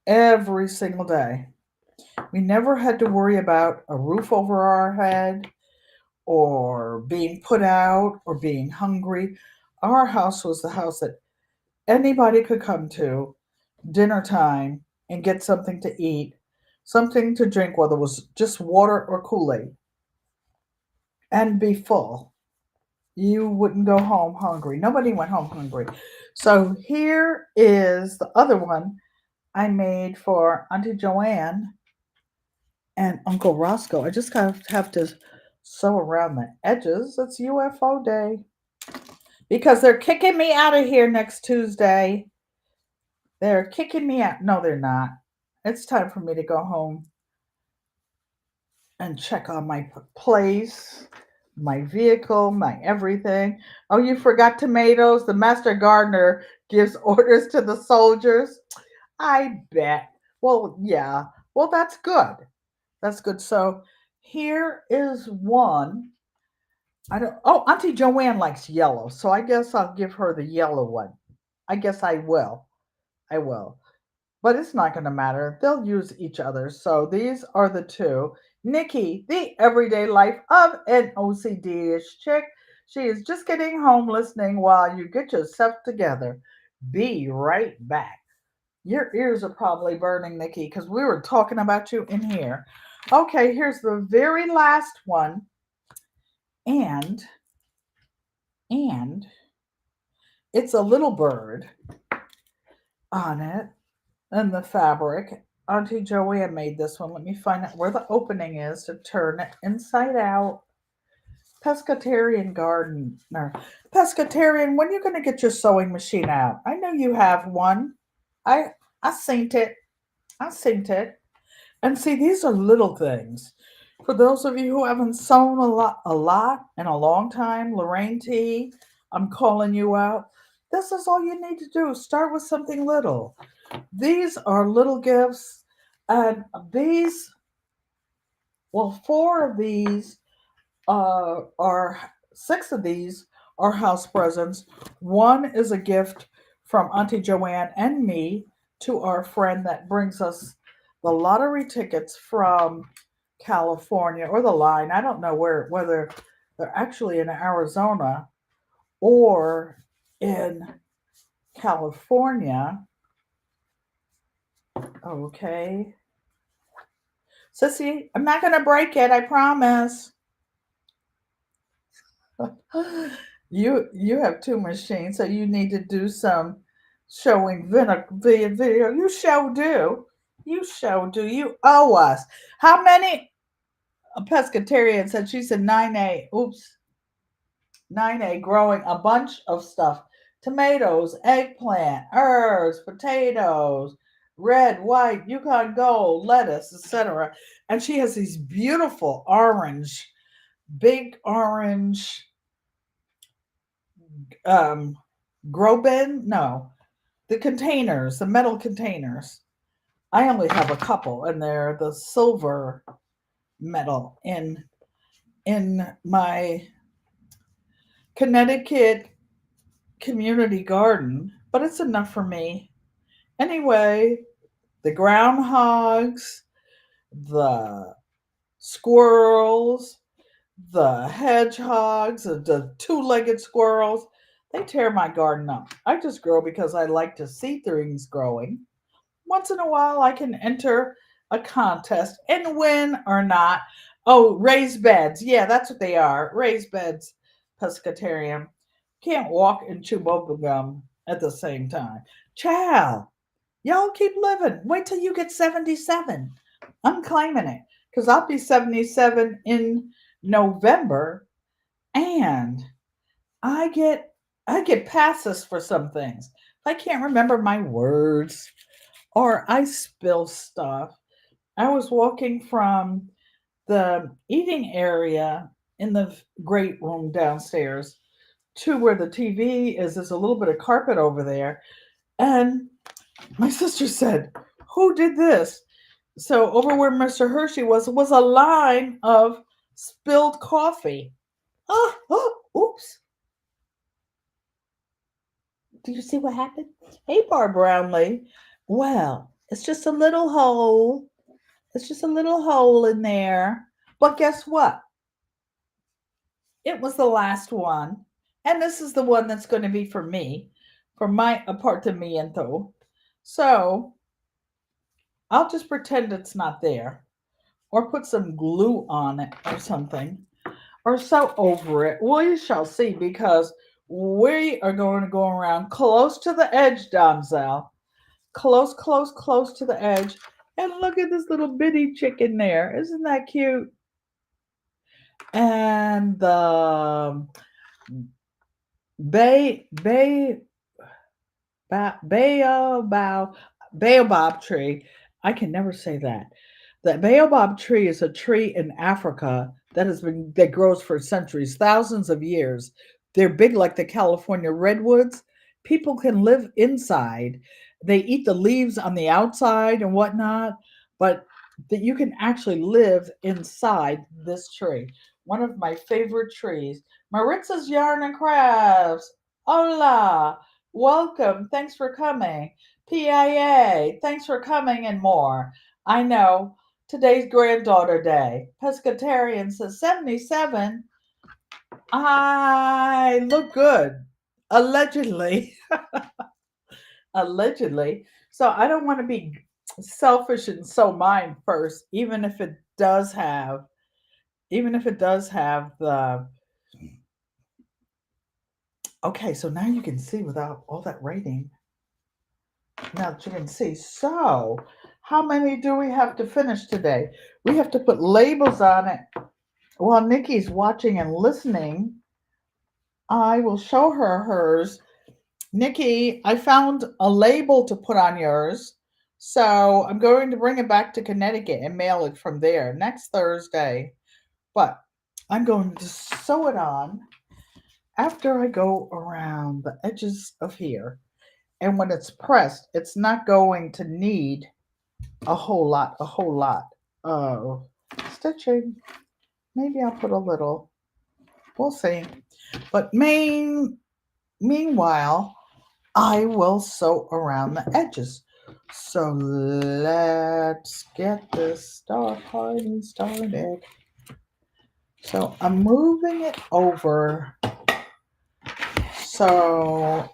Every single day. We never had to worry about a roof over our head or being put out or being hungry. Our house was the house that anybody could come to dinner time and get something to eat, something to drink, whether it was just water or Kool-Aid, and be full. You wouldn't go home hungry. Nobody went home hungry. So here is the other one I made for Auntie Joanne and Uncle Roscoe. I just kind of have to sew around the edges. It's UFO day because they're kicking me out of here next Tuesday. They're kicking me out. No, they're not. It's time for me to go home and check on my place, my vehicle, my everything. Oh, you forgot tomatoes? The master gardener gives orders to the soldiers. I bet. Well, yeah. Well, that's good. That's good. So here is one. I don't. Oh, Auntie Joanne likes yellow, so I guess I'll give her the yellow one. I guess I will. I will. But it's not going to matter. They'll use each other. So these are the two. Nikki, the everyday life of an OCD-ish chick. She is just getting home listening while you get yourself together. Be right back. Your ears are probably burning, Nikki, because we were talking about you in here. Okay, here's the very last one. And and it's a little bird on it and the fabric. Auntie Joanne made this one. Let me find out where the opening is to turn it inside out. Pescatarian gardener. Pescatarian, when are you going to get your sewing machine out? I know you have one. I I seen it. I seen it. And see, these are little things. For those of you who haven't sewn a lot in a long time, Lorraine T, I'm calling you out. This is all you need to do. Start with something little. These are little gifts, and these, well, 4 of these are 6 of these are house presents. One is a gift from Auntie Joanne and me to our friend that brings us the lottery tickets from California or the line. I don't know whether they're actually in Arizona or in California. Okay. Sissy, I'm not going to break it, I promise. You have two machines, so you need to do some showing video. You show do. You show do. You owe us. How many pescatarians said she said 9A? Oops. 9A growing a bunch of stuff. Tomatoes, eggplant, herbs, potatoes, red, white, Yukon Gold, lettuce, etc. And she has these beautiful orange, big orange um grow bin. No, the containers, the metal containers. I only have a couple, and they're the silver metal in my Connecticut community garden, but it's enough for me. Anyway, the groundhogs, the squirrels, the hedgehogs, the two-legged squirrels, they tear my garden up. I just grow because I like to see things growing. Once in a while, I can enter a contest and win or not. Oh, raised beds. Yeah, that's what they are. Raised beds, pescatarian. Can't walk and chew bubble gum at the same time. Child, y'all keep living. Wait till you get 77. I'm claiming it because I'll be 77 in November, and I get I get passes for some things. I can't remember my words or I spill stuff. I was walking from the eating area in the great room downstairs to where the TV is. There's a little bit of carpet over there. And my sister said, "Who did this?" So over where Mr. Hershey was a line of spilled coffee. Oh, oops. Do you see what happened? Hey, Bar Brownlee. Well, it's just a little hole. It's just a little hole in there. But guess what? It was the last one. And this is the one that's going to be for me, for my apartamiento. So I'll just pretend it's not there or put some glue on it or something or sew over it. We shall see because we are going to go around close to the edge, Donzel. Close, close, close to the edge. And look at this little bitty chicken there. Isn't that cute? And the bay bay baobab baobab tree. I can never say that. The baobab tree is a tree in Africa that grows for centuries, thousands of years. They're big like the California redwoods. People can live inside. They eat the leaves on the outside and whatnot, but that you can actually live inside this tree. One of my favorite trees. Maritza's Yarn and Crafts. Hola. Welcome. Thanks for coming. PIA. Thanks for coming and more. I know. Today's granddaughter day. Pescatarian says 77. I look good. Allegedly. Allegedly. So I don't want to be selfish and sew mine first, even if it does have the okay, so now you can see without all that writing. Now that you can see. So how many do we have to finish today? We have to put labels on it. While Nikki's watching and listening, I will show her hers. Nikki, I found a label to put on yours. So I'm going to bring it back to Connecticut and mail it from there next Thursday. But I'm going to sew it on after I go around the edges of here. And when it's pressed, it's not going to need a whole lot of stitching. Maybe I'll put a little. We'll see. But meanwhile, I will sew around the edges. So let's get this started. So I'm moving it over So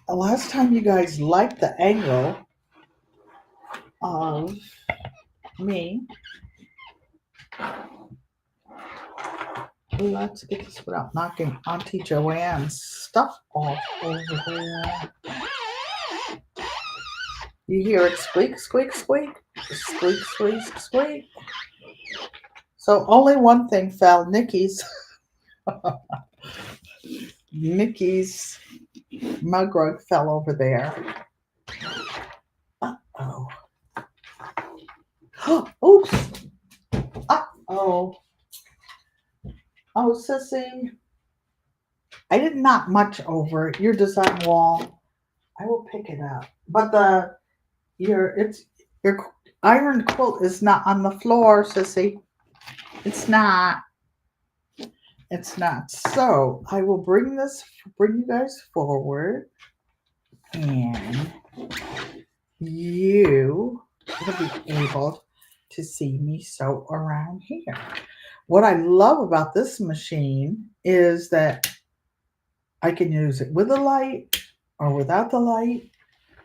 the last time you guys liked the angle of me, let's get this without knocking Auntie Joanne's stuff off over there. You hear it squeak, squeak, squeak, squeak, squeak, squeak. So only one thing fell, Nikki's mug rug fell over there. Uh-oh. Oops. Uh-oh. Oh, sissy. I did not much over your design wall. I will pick it up. But your iron quilt is not on the floor, sissy. It's not. It's not. So I will bring you guys forward, and you will be able to see me sew around here. What I love about this machine is that I can use it with the light or without the light.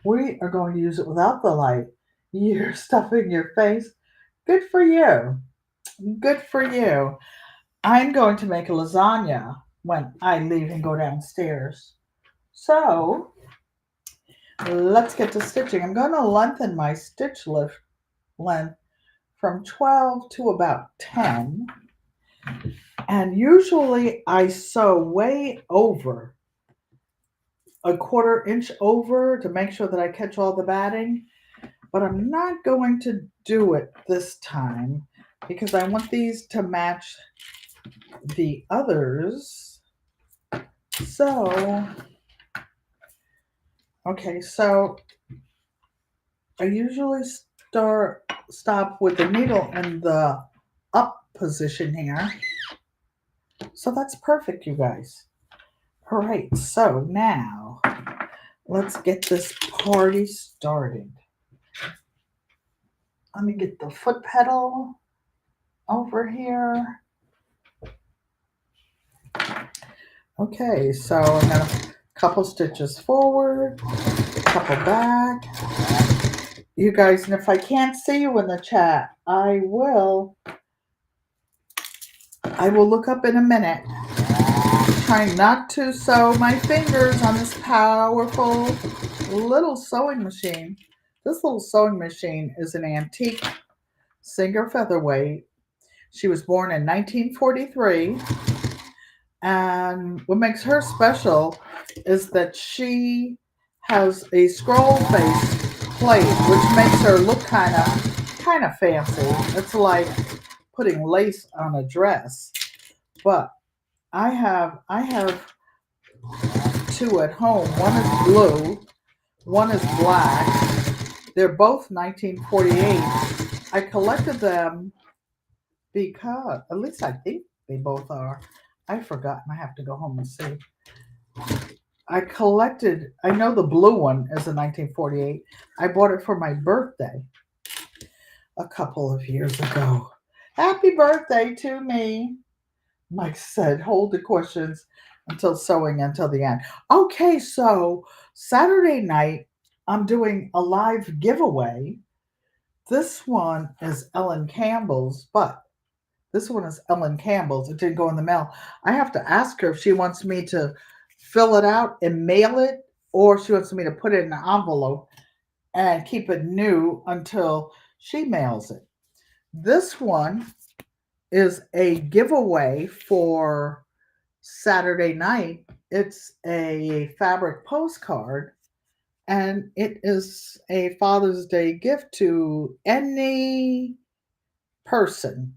We are going to use it without the light. You're stuffing your face. Good for you. Good for you. I'm going to make a lasagna when I leave and go downstairs. So let's get to stitching. I'm going to lengthen my stitch length from 12 to about 10. And usually I sew way over, a 1/4 inch over, to make sure that I catch all the batting. But I'm not going to do it this time because I want these to match the others. So, okay, so I usually stop with the needle in the up position here. So that's perfect, you guys. All right, so now let's get this party started. Let me get the foot pedal over here. Okay, so I'm going to couple stitches forward, couple back. You guys, and if I can't see you in the chat, I will look up in a minute. Trying not to sew my fingers on this powerful little sewing machine. This little sewing machine is an antique Singer featherweight. She was born in 1943. And what makes her special is that she has a scroll face plate, which makes her look kind of fancy. It's like putting lace on a dress. But I have two at home. One is blue, one is black. They're both 1948. I collected them because, at least I think they both are. I've forgotten. I have to go home and see. I know the blue one is a 1948. I bought it for my birthday a couple of years ago. Happy birthday to me. Mike said, hold the questions until the end. Okay, so Saturday night, I'm doing a live giveaway. This one is Ellen Campbell's, but this one is Ellen Campbell's. It didn't go in the mail. I have to ask her if she wants me to fill it out and mail it, or she wants me to put it in an envelope and keep it new until she mails it. This one is a giveaway for Saturday night. It's a fabric postcard, and it is a Father's Day gift to any person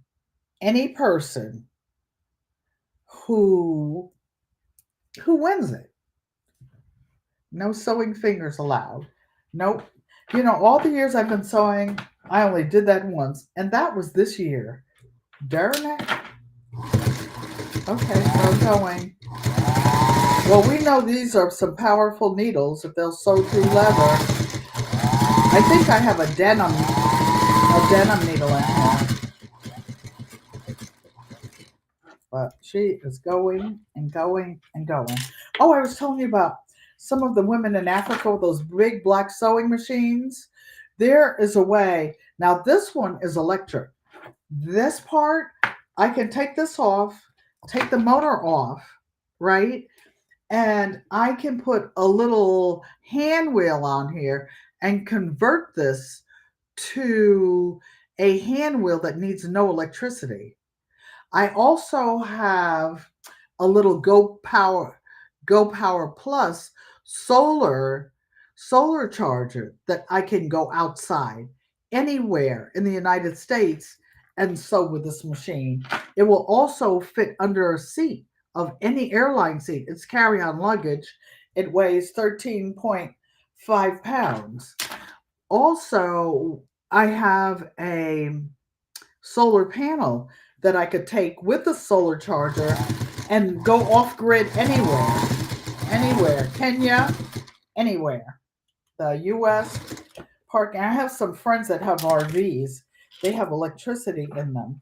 who wins it. No sewing fingers allowed. Nope. All the years I've been sewing, I only did that once, and that was this year. Darn it. Okay, so going. Well, we know these are some powerful needles if they'll sew through leather. I think I have a denim needle in here. But she is going and going and going. Oh, I was telling you about some of the women in Africa with those big black sewing machines. There is a way. Now, this one is electric. This part, I can take this off, take the motor off, right? And I can put a little hand wheel on here and convert this to a hand wheel that needs no electricity. I also have a little Go Power Plus solar solar charger that I can go outside anywhere in the United States and sew with this machine. It will also fit under a seat of any airline seat. It's carry-on luggage. It weighs 13.5 pounds. Also, I have a solar panel that I could take with the solar charger and go off grid anywhere. Anywhere. Kenya, anywhere. The US park. And I have some friends that have RVs. They have electricity in them,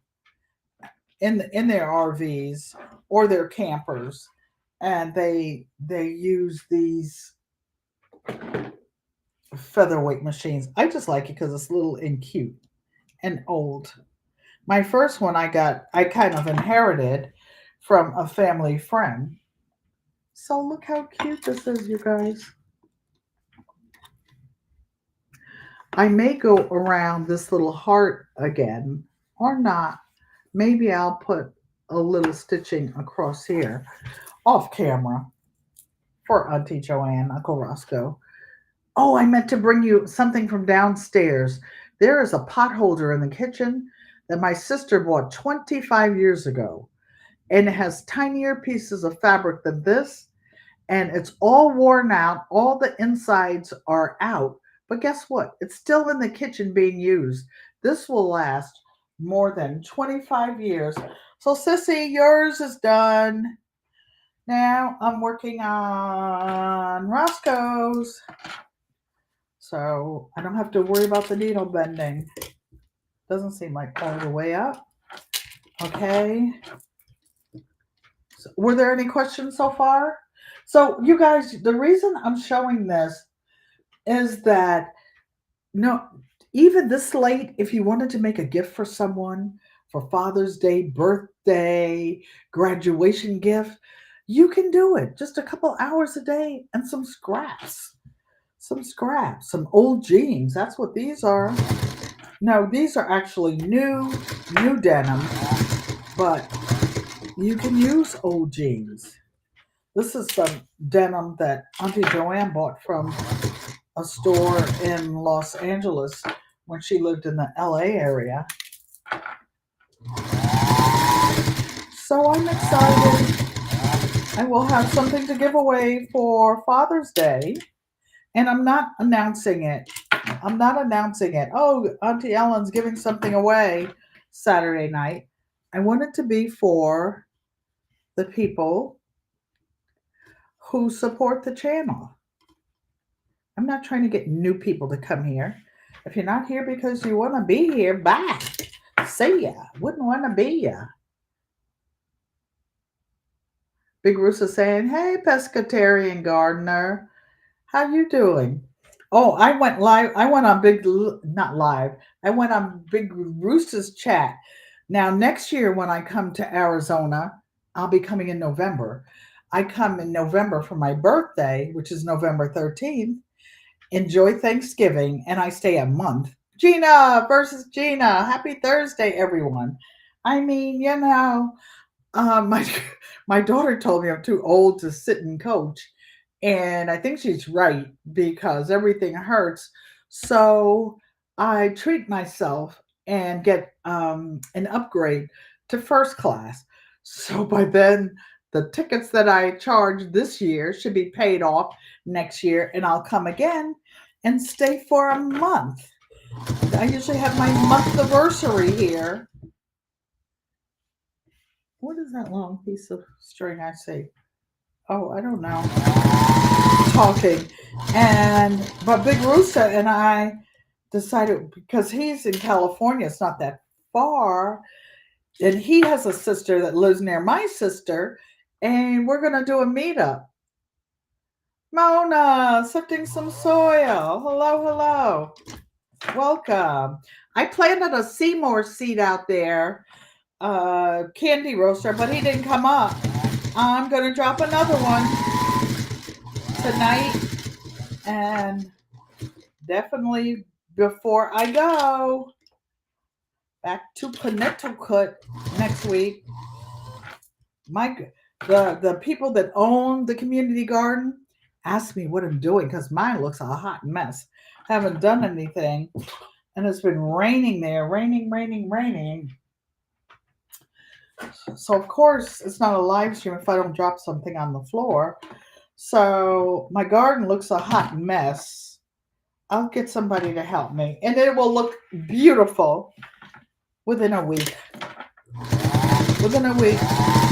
in their RVs or their campers. And they use these featherweight machines. I just like it because it's little and cute and old. My first one I kind of inherited from a family friend. So look how cute this is, you guys. I may go around this little heart again or not. Maybe I'll put a little stitching across here off camera for Auntie Joanne, Uncle Roscoe. Oh, I meant to bring you something from downstairs. There is a pot holder in the kitchen that my sister bought 25 years ago, and it has tinier pieces of fabric than this, and it's all worn out. All the insides are out. But guess what? It's still in the kitchen being used. This will last more than 25 years. So, Sissy, yours is done. Now I'm working on Roscoe's. So I don't have to worry about the needle bending. Doesn't seem like all the way up. Okay. So, were there any questions so far? So, you guys, the reason I'm showing this is that no, even this late, if you wanted to make a gift for someone for Father's Day, birthday, graduation gift, you can do it. Just a couple hours a day and some scraps. Some scraps, some old jeans. That's what these are. No, these are actually new denim, but you can use old jeans. This is some denim that Auntie Joanne bought from a store in Los Angeles when she lived in the LA area. So I'm excited. I will have something to give away for Father's Day. And I'm not announcing it. I'm not announcing it. Oh, Auntie Ellen's giving something away Saturday night. I want it to be for the people who support the channel. I'm not trying to get new people to come here. If you're not here because you want to be here, bye. See ya. Wouldn't want to be ya. Big Rooster saying, "Hey, pescatarian gardener, how you doing?" Oh, I went live. I went on not live. I went on Big Rooster's chat. Now, next year when I come to Arizona, I'll be coming in November. I come in November for my birthday, which is November 13th. Enjoy Thanksgiving, and I stay a month. Gina versus Gina. Happy Thursday, everyone. I mean, my my daughter told me I'm too old to sit and coach, and I think she's right because everything hurts. So I treat myself and get an upgrade to first class. So by then, the tickets that I charged this year should be paid off next year, and I'll come again and stay for a month. I usually have my month anniversary here. What is that long piece of string I see? Oh, I don't know. Talking. And but Big Rooster and I decided because he's in California, it's not that far, and he has a sister that lives near my sister, and we're gonna do a meetup. Mona, sifting some soil. Hello, hello. Welcome. I planted a Seymour seed out there, candy roaster, but he didn't come up. I'm going to drop another one tonight, and definitely before I go back to Connecticut next week, the people that own the community garden asked me what I'm doing because mine looks a hot mess. Haven't done anything, and it's been raining there, raining. So of course it's not a live stream if I don't drop something on the floor. So my garden looks a hot mess. I'll get somebody to help me, and it will look beautiful within a week. Within a week,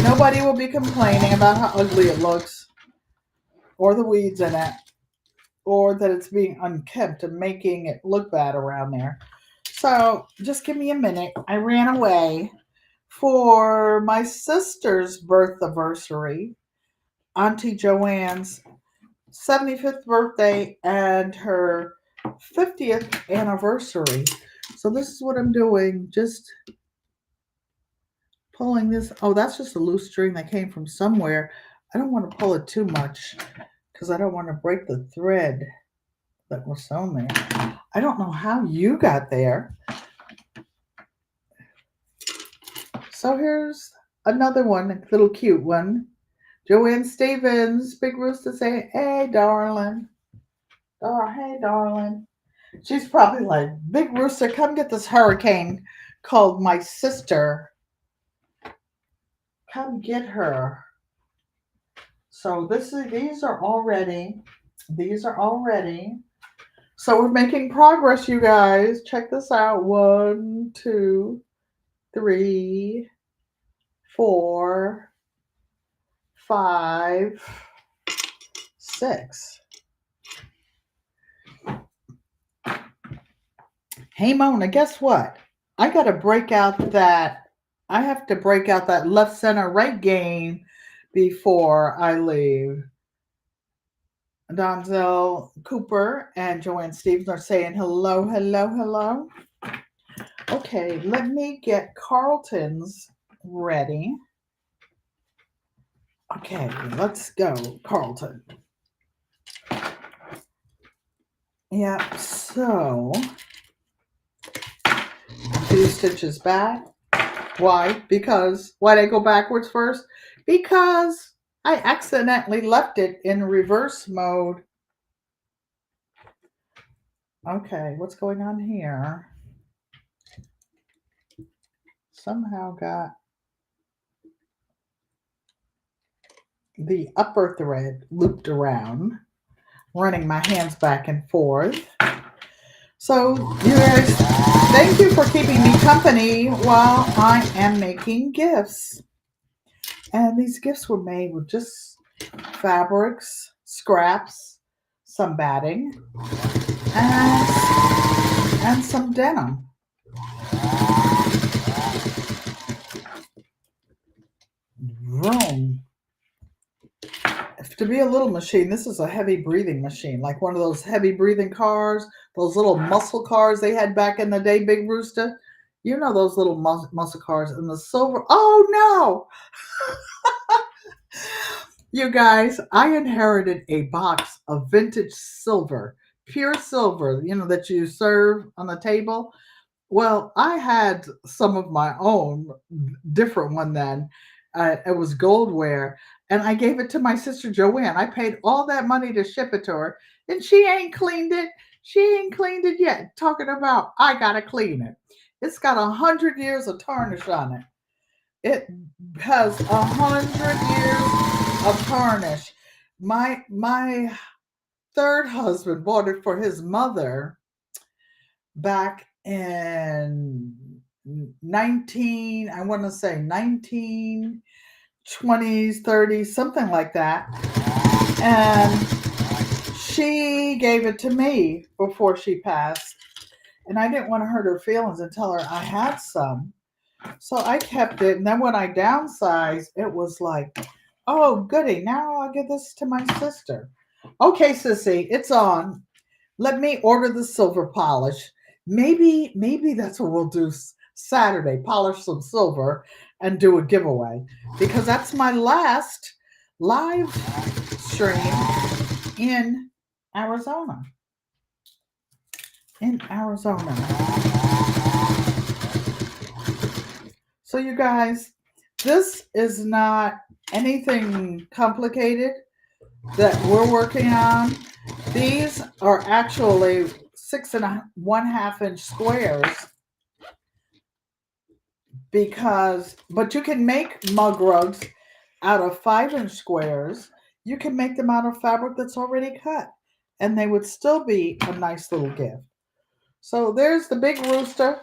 nobody will be complaining about how ugly it looks, or the weeds in it, or that it's being unkempt and making it look bad around there. So just give me a minute. I ran away for my sister's birth anniversary, Auntie Joanne's 75th birthday and her 50th anniversary. So this is what I'm doing. Just pulling this. Oh, that's just a loose string that came from somewhere. I don't want to pull it too much because I don't want to break the thread that was sewn there. I don't know how you got there. So here's another one, a little cute one. Joanne Stevens, Big Rooster saying, hey, darling. Hey, darling. She's probably like, Big Rooster, come get this hurricane called my sister. Come get her. So these are all ready. These are all ready. So we're making progress, you guys. Check this out. 1, 2, 3, 4, 5, 6. Hey Mona, guess what? I have to break out that left center right game before I leave. Donzel Cooper and Joanne Stevens are saying hello, hello, hello. Okay, let me get Carlton's ready. Okay, let's go, Carlton. Yeah, so 2 stitches back. Why? Why'd I go backwards first? Because I accidentally left it in reverse mode. Okay, what's going on here? Somehow got the upper thread looped around, running my hands back and forth. So, you guys, thank you for keeping me company while I am making gifts. And these gifts were made with just fabrics, scraps, some batting, and some denim. Vroom. To be a little machine, this is a heavy breathing machine, like one of those heavy breathing cars, those little muscle cars they had back in the day, Big Rooster. You know those little muscle cars and the silver. Oh no! You guys, I inherited a box of vintage silver, pure silver, that you serve on the table. Well, I had some of my own, different one then. It was goldware, and I gave it to my sister Joanne. I paid all that money to ship it to her, and she ain't cleaned it. She ain't cleaned it yet. Talking about, I gotta clean it. It's got 100 years of tarnish on it. It has 100 years of tarnish. My third husband bought it for his mother back in 1920s, 30s, something like that. And she gave it to me before she passed. And I didn't want to hurt her feelings and tell her I had some. So I kept it. And then when I downsized, it was like, oh, goody. Now I'll give this to my sister. Okay, sissy, it's on. Let me order the silver polish. Maybe that's what we'll do Saturday. Polish some silver and do a giveaway because that's my last live stream in Arizona. In Arizona. So you guys, this is not anything complicated that we're working on. These are actually 6 1/2 inch squares but you can make mug rugs out of 5 inch squares. You can make them out of fabric that's already cut and they would still be a nice little gift. So there's the big rooster.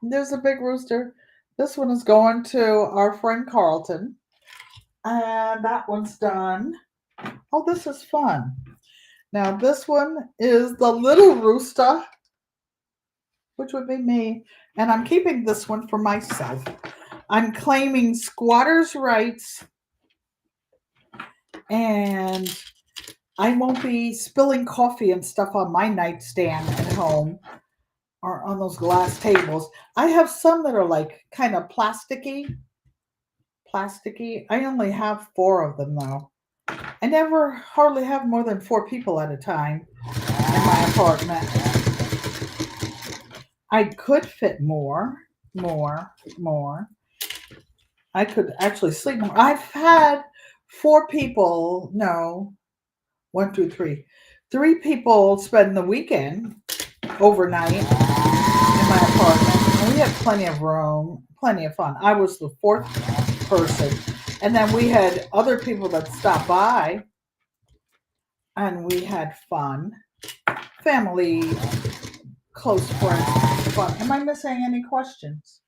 There's a big rooster. This one is going to our friend Carlton. And that one's done. Oh, this is fun. Now this one is the little rooster, which would be me. And I'm keeping this one for myself. I'm claiming squatters' rights. And I won't be spilling coffee and stuff on my nightstand at home or on those glass tables. I have some that are like kind of plasticky. I only have 4 of them though. I never hardly have more than 4 people at a time in my apartment. I could fit more. I could actually sleep more. I've had 4 people, no, 1, 2, 3. 3 people spend the weekend overnight in my apartment. And we had plenty of room, plenty of fun. I was the 4th person. And then we had other people that stopped by and we had fun. Family, close friends, fun. Am I missing any questions?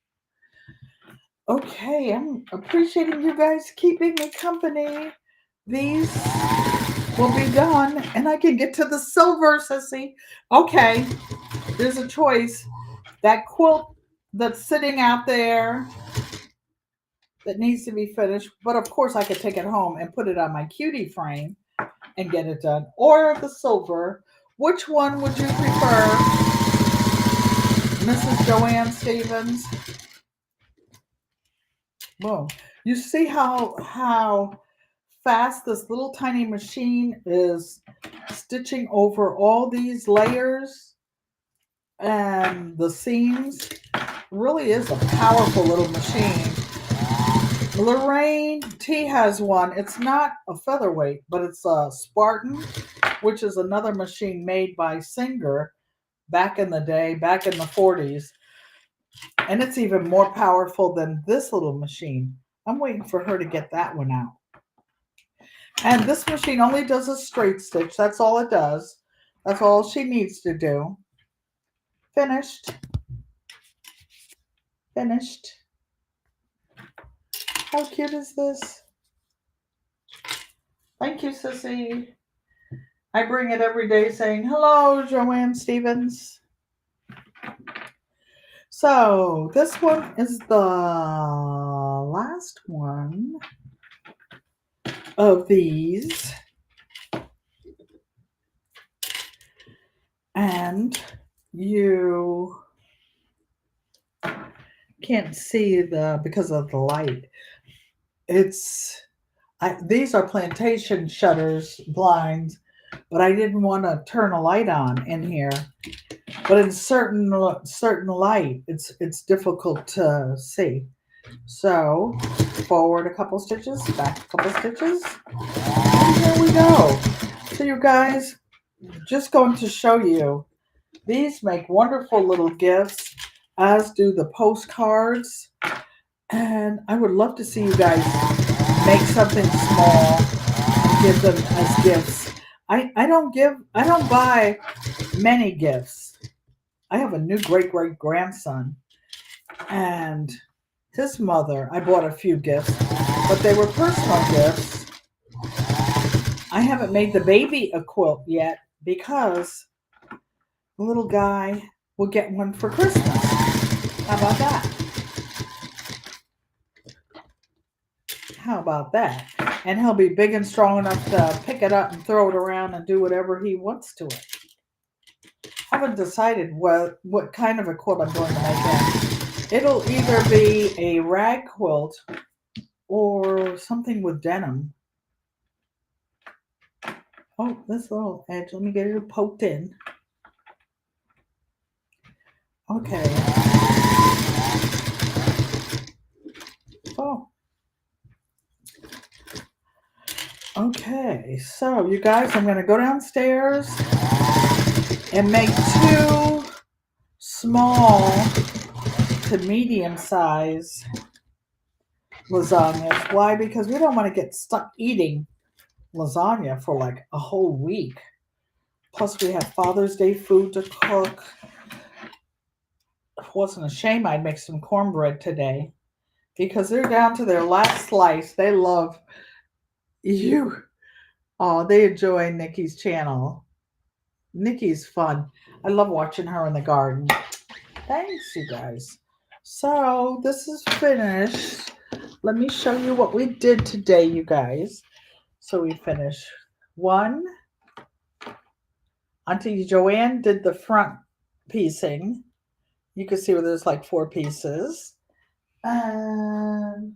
Okay, I'm appreciating you guys keeping me company. These will be done and I can get to the silver, sissy. Okay, there's a choice. That quilt that's sitting out there that needs to be finished, but of course I could take it home and put it on my cutie frame and get it done. Or the silver. Which one would you prefer, Mrs. Joanne Stevens? Boom. You see how fast this little tiny machine is stitching over all these layers and the seams. Really is a powerful little machine. Lorraine T has one. It's not a featherweight, but it's a Spartan, which is another machine made by Singer back in the day, back in the 40s. And it's even more powerful than this little machine. I'm waiting for her to get that one out. And this machine only does a straight stitch. That's all it does. That's all she needs to do. Finished. Finished. How cute is this? Thank you, sissy. I bring it every day saying, hello, Joanne Stevens. So this one is the last one of these. And you can't see because of the light. These are plantation shutters, blinds, but I didn't want to turn a light on in here. But in certain light, it's difficult to see. So forward a couple stitches, back a couple stitches, and here we go. So you guys, just going to show you, these make wonderful little gifts, as do the postcards. And I would love to see you guys make something small and give them as gifts. I don't buy many gifts. I have a new great-great-grandson, and his mother, I bought a few gifts, but they were personal gifts. I haven't made the baby a quilt yet because the little guy will get one for Christmas. How about that? How about that? and he'll be big and strong enough to pick it up and throw it around and do whatever he wants to it. I haven't decided what kind of a quilt I'm going to make it. It'll either be a rag quilt or something with denim. Oh, this little edge, let me get it poked in. Okay. Oh. Okay, so you guys, I'm going to go downstairs and make 2 small to medium size lasagnas. Why? Because we don't want to get stuck eating lasagna for like a whole week. Plus, we have Father's Day food to cook. It wasn't a shame I'd make some cornbread today because they're down to their last slice. They love you. Oh, they enjoy Nikki's channel. Nikki's fun. I love watching her in the garden. Thanks, you guys. So this is finished. Let me show you what we did today, you guys. So we finished 1. Auntie Joanne did the front piecing. You can see where there's like 4 pieces. And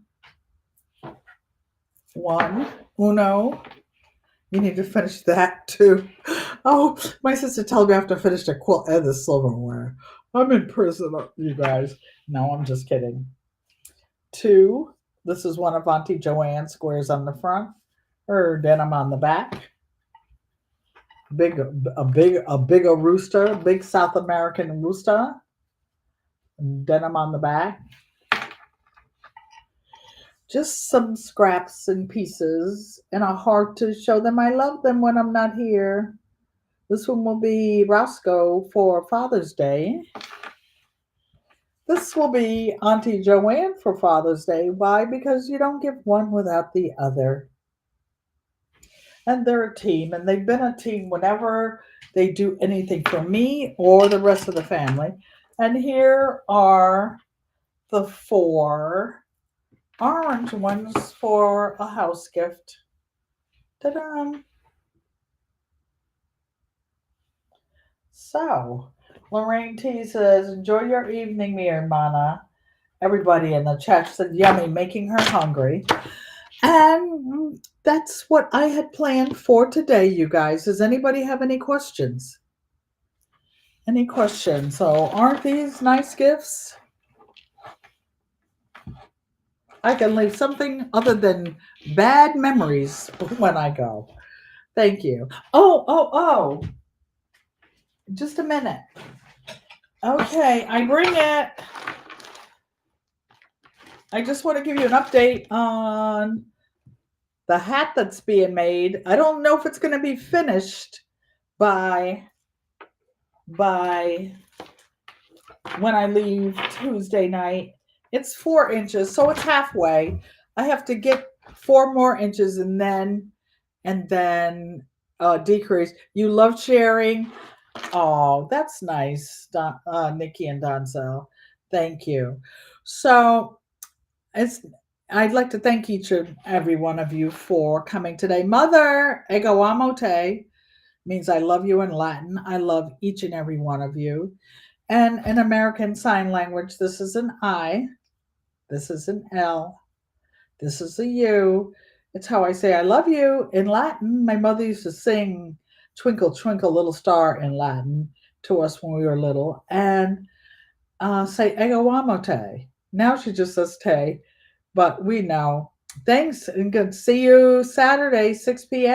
1. Uno. You need to finish that too. Oh, my sister told me I have to finish the quilt and the silverware. I'm in prison, you guys. No, I'm just kidding. 2. This is one of Auntie Joanne's squares on the front, or denim on the back. A bigger rooster, big South American rooster. Denim on the back. Just some scraps and pieces, and a heart to show them I love them when I'm not here. This one will be Roscoe for Father's Day. This will be Auntie Joanne for Father's Day. Why? Because you don't give one without the other. And they're a team, and they've been a team whenever they do anything for me or the rest of the family. And here are the 4 orange ones for a house gift. Ta-da! So, Lorraine T says, enjoy your evening, mi hermana. Everybody in the chat said, yummy, making her hungry. And that's what I had planned for today, you guys. Does anybody have any questions? Any questions? So, aren't these nice gifts? I can leave something other than bad memories when I go. Thank you. Oh. Just a minute. Okay, I bring it. I just want to give you an update on the hat that's being made. I don't know if it's going to be finished by when I leave Tuesday night. It's 4 inches, so it's halfway. I have to get 4 more inches and then decrease. You love sharing. Oh, that's nice, Nikki and Donzel. Thank you. So I'd like to thank each and every one of you for coming today. Mother, ego amo te, means I love you in Latin. I love each and every one of you. And in American Sign Language, this is an I, this is an L, this is a U. It's how I say I love you in Latin. My mother used to sing Twinkle, Twinkle, Little Star in Latin to us when we were little, and say ego amo te. Now she just says te, but we know. Thanks, and good to see you Saturday, 6 p.m.